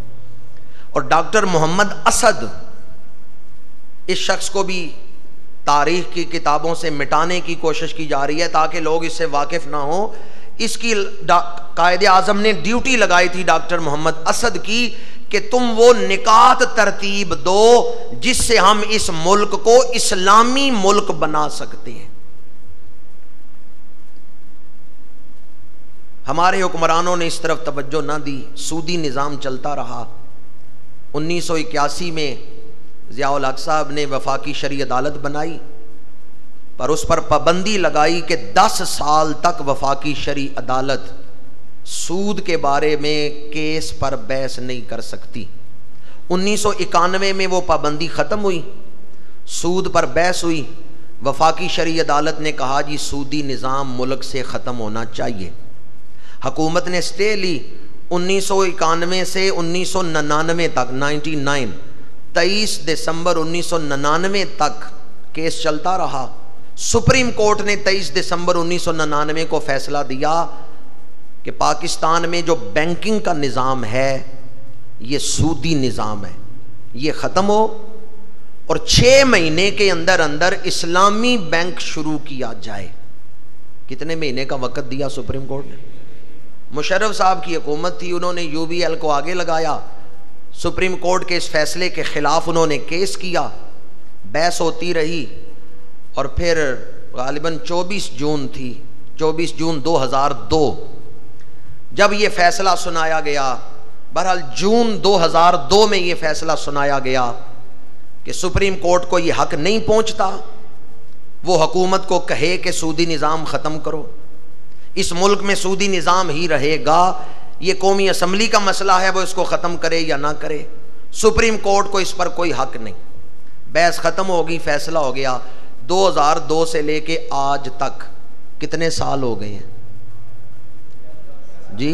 اور ڈاکٹر محمد اسد، اس شخص کو بھی تاریخ کی کتابوں سے مٹانے کی کوشش کی جا رہی ہے تاکہ لوگ اس سے واقف نہ ہوں. اس کی قائد اعظم نے ڈیوٹی لگائی تھی ڈاکٹر محمد اسد کی کہ تم وہ نکات ترتیب دو جس سے ہم اس ملک کو اسلامی ملک بنا سکتے ہیں. ہمارے حکمرانوں نے اس طرف توجہ نہ دی، سودی نظام چلتا رہا۔ 1981 میں ضیاء الحق صاحب نے وفاقی شرعی عدالت بنائی، پر اس پر پابندی لگائی کہ 10 سال تک وفاقی شرعی عدالت سود کے بارے میں کیس پر بحث نہیں کر سکتی۔ 1991 میں وہ پابندی ختم ہوئی، سود پر بحث ہوئی، وفاقی شرعی عدالت نے کہا جی سودی نظام ملک سے ختم ہونا چاہیے۔ حکومت نے سٹے لی 1991 سے 1999 تک، 23 دسمبر 1999 تک کیس چلتا رہا۔ سپریم کورٹ نے 23 دسمبر 1999 کو فیصلہ دیا کہ پاکستان میں جو بینکنگ کا نظام ہے یہ سودی نظام ہے، یہ ختم ہو اور 6 مہینے کے اندر اندر اسلامی بینک شروع کیا جائے۔ کتنے مہینے کا وقت دیا سپریم کورٹ نے؟ مشرف صاحب کی حکومت تھی، انہوں نے یو بی ایل کو آگے لگایا، سپریم کورٹ کے اس فیصلے کے خلاف انہوں نے کیس کیا، بحث ہوتی رہی، اور پھر غالباً 24 جون تھی، 24 جون 2002 جب یہ فیصلہ سنایا گیا۔ بہرحال جون 2002 میں یہ فیصلہ سنایا گیا کہ سپریم کورٹ کو یہ حق نہیں پہنچتا وہ حکومت کو کہے کہ سودی نظام ختم کرو، اس ملک میں سودی نظام ہی رہے گا، یہ قومی اسمبلی کا مسئلہ ہے وہ اس کو ختم کرے یا نہ کرے، سپریم کورٹ کو اس پر کوئی حق نہیں۔ بحث ختم ہوگی، فیصلہ ہو گیا۔ 2002 سے لے کے آج تک کتنے سال ہو گئے ہیں جی؟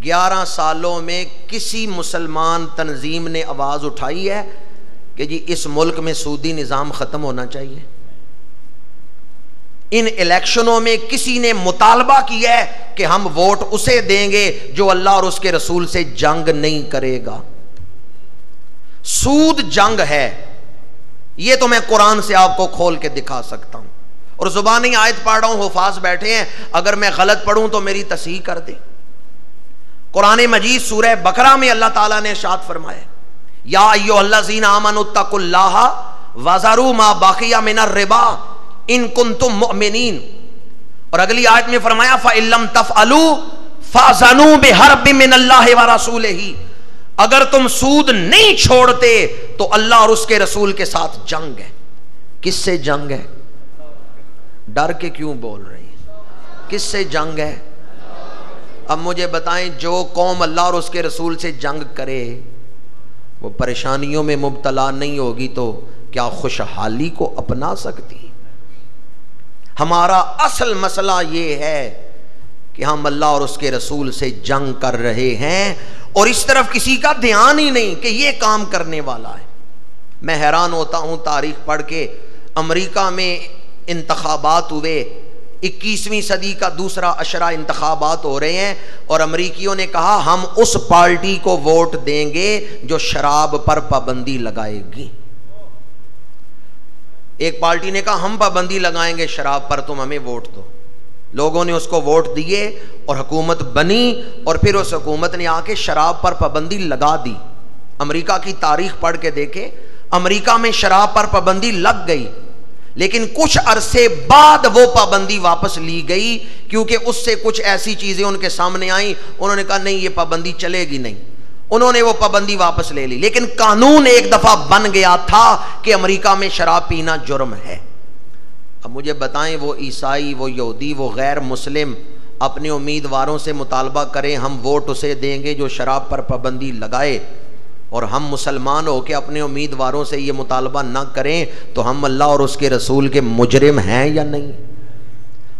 11 سالوں میں کسی مسلمان تنظیم نے آواز اٹھائی ہے کہ جی اس ملک میں سودی نظام ختم ہونا چاہیے؟ ان الیکشنوں میں کسی نے مطالبہ کیا ہے کہ ہم ووٹ اسے دیں گے جو اللہ اور اس کے رسول سے جنگ نہیں کرے گا؟ سود جنگ ہے، یہ تو میں قرآن سے آپ کو کھول کے دکھا سکتا ہوں، اور زبانی آیت پڑھ رہا ہوں، حفاظ بیٹھے ہیں، اگر میں غلط پڑھوں تو میری تصحیح کر دیں۔ قرآن مجید سورہ بقرہ میں اللہ تعالیٰ نے ارشاد فرمایا یا ایھا الذین آمنوا اتقوا اللہ وذروا ما بقی من الربا ان کنتم مؤمنین، اور اگلی آیت میں فرمایا فإن لم تفعلوا فأذنوا بحرب من اللہ ورسولہ، اگر تم سود نہیں چھوڑتے تو اللہ اور اس کے رسول کے ساتھ جنگ ہے۔ کس سے جنگ ہے؟ ڈر کے کیوں بول رہے ہیں؟ کس سے جنگ ہے؟ اب مجھے بتائیں، جو قوم اللہ اور اس کے رسول سے جنگ کرے وہ پریشانیوں میں مبتلا نہیں ہوگی تو کیا خوشحالی کو اپنا سکتی؟ ہمارا اصل مسئلہ یہ ہے کہ ہم اللہ اور اس کے رسول سے جنگ کر رہے ہیں اور اس طرف کسی کا دھیان ہی نہیں کہ یہ کام کرنے والا ہے۔ میں حیران ہوتا ہوں تاریخ پڑھ کے، امریکہ میں انتخابات ہوئے، 21ویں صدی کا دوسرا اشرہ انتخابات ہو رہے ہیں، اور امریکیوں نے کہا ہم اس پارٹی کو ووٹ دیں گے جو شراب پر پابندی لگائے گی۔ ایک پارٹی نے کہا ہم پابندی لگائیں گے شراب پر، تم ہمیں ووٹ دو۔ لوگوں نے اس کو ووٹ دیے اور حکومت بنی، اور پھر اس حکومت نے آ کے شراب پر پابندی لگا دی۔ امریکہ کی تاریخ پڑھ کے دیکھیں، امریکہ میں شراب پر پابندی لگ گئی، لیکن کچھ عرصے بعد وہ پابندی واپس لی گئی، کیونکہ اس سے کچھ ایسی چیزیں ان کے سامنے آئیں، انہوں نے کہا نہیں یہ پابندی چلے گی نہیں، انہوں نے وہ پابندی واپس لے لی۔ لیکن قانون ایک دفعہ بن گیا تھا کہ امریکہ میں شراب پینا جرم ہے۔ اب مجھے بتائیں، وہ عیسائی، وہ یہودی، وہ غیر مسلم اپنے امیدواروں سے مطالبہ کریں ہم ووٹ اسے دیں گے جو شراب پر پابندی لگائے، اور ہم مسلمان ہو کے اپنے امیدواروں سے یہ مطالبہ نہ کریں تو ہم اللہ اور اس کے رسول کے مجرم ہیں یا نہیں؟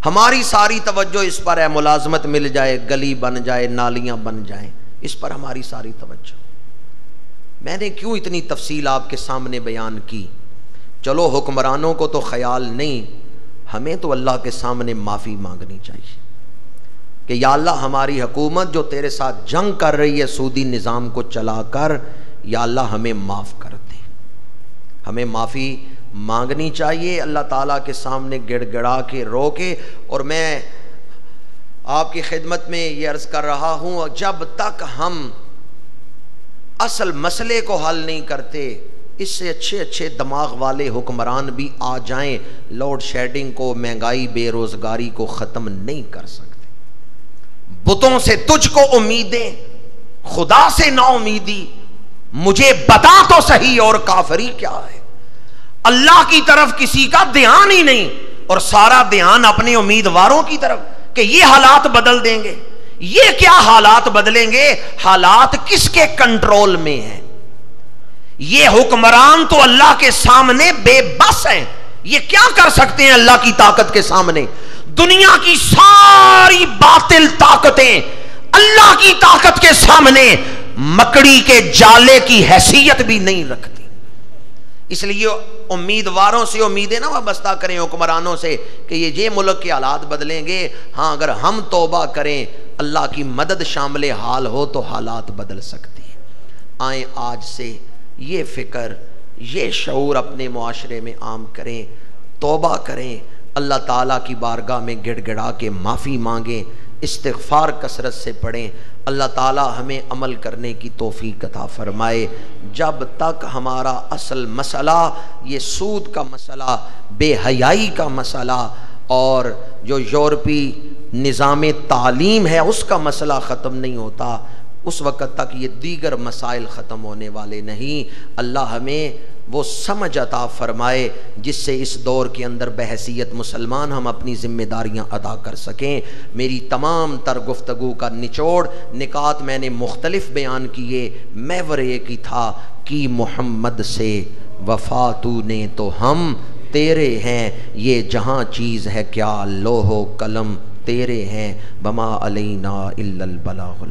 ہماری ساری توجہ اس پر ہے، ملازمت مل جائے، گلی بن جائے، نالیاں بن جائیں، اس پر ہماری ساری توجہ۔ میں نے کیوں اتنی تفصیل آپ کے سامنے بیان کی؟ چلو حکمرانوں کو تو خیال نہیں، ہمیں تو اللہ کے سامنے معافی مانگنی چاہیے کہ یا اللہ ہماری حکومت جو تیرے ساتھ جنگ کر رہی ہے سودی نظام کو چلا کر، یا اللہ ہمیں معاف کر دے۔ ہمیں معافی مانگنی چاہیے اللہ تعالیٰ کے سامنے گڑ گڑا کے رو کے۔ اور میں آپ کی خدمت میں یہ عرض کر رہا ہوں، جب تک ہم اصل مسئلے کو حل نہیں کرتے، اس سے اچھے اچھے دماغ والے حکمران بھی آ جائیں، لوڈ شیڈنگ کو، مہنگائی، بے روزگاری کو ختم نہیں کر سکتے۔ بتوں سے تجھ کو امیدیں، خدا سے نا امیدی، مجھے بتا تو صحیح اور کافری کیا ہے۔ اللہ کی طرف کسی کا دھیان ہی نہیں، اور سارا دھیان اپنے امیدواروں کی طرف کہ یہ حالات بدل دیں گے۔ یہ کیا حالات بدلیں گے؟ حالات کس کے کنٹرول میں ہیں؟ یہ حکمران تو اللہ کے سامنے بے بس ہیں، یہ کیا کر سکتے ہیں اللہ کی طاقت کے سامنے؟ دنیا کی ساری باطل طاقتیں اللہ کی طاقت کے سامنے مکڑی کے جالے کی حیثیت بھی نہیں رکھتی۔ اس لیے امیدواروں سے امیدیں نہ وابستہ کریں، حکمرانوں سے، کہ یہ ملک کے حالات بدلیں گے۔ ہاں، اگر ہم توبہ کریں، اللہ کی مدد شامل حال ہو تو حالات بدل سکتی ہیں۔ آئیں آج سے یہ فکر، یہ شعور اپنے معاشرے میں عام کریں، توبہ کریں، اللہ تعالیٰ کی بارگاہ میں گڑ گڑا کے معافی مانگیں، استغفار کثرت سے پڑھیں۔ اللہ تعالیٰ ہمیں عمل کرنے کی توفیق عطا فرمائے۔ جب تک ہمارا اصل مسئلہ، یہ سود کا مسئلہ، بے حیائی کا مسئلہ، اور جو یورپی نظام تعلیم ہے اس کا مسئلہ ختم نہیں ہوتا، اس وقت تک یہ دیگر مسائل ختم ہونے والے نہیں۔ اللہ ہمیں وہ سمجھ عطا فرمائے جس سے اس دور کے اندر بحیثیت مسلمان ہم اپنی ذمہ داریاں ادا کر سکیں۔ میری تمام تر گفتگو کا نچوڑ، نکات میں نے مختلف بیان کیے، محور ایک ہی تھا کہ محمد سے وفا تو نے تو ہم تیرے ہیں، یہ جہاں چیز ہے کیا لوح و قلم تیرے ہیں، بما علینا الا البلاغ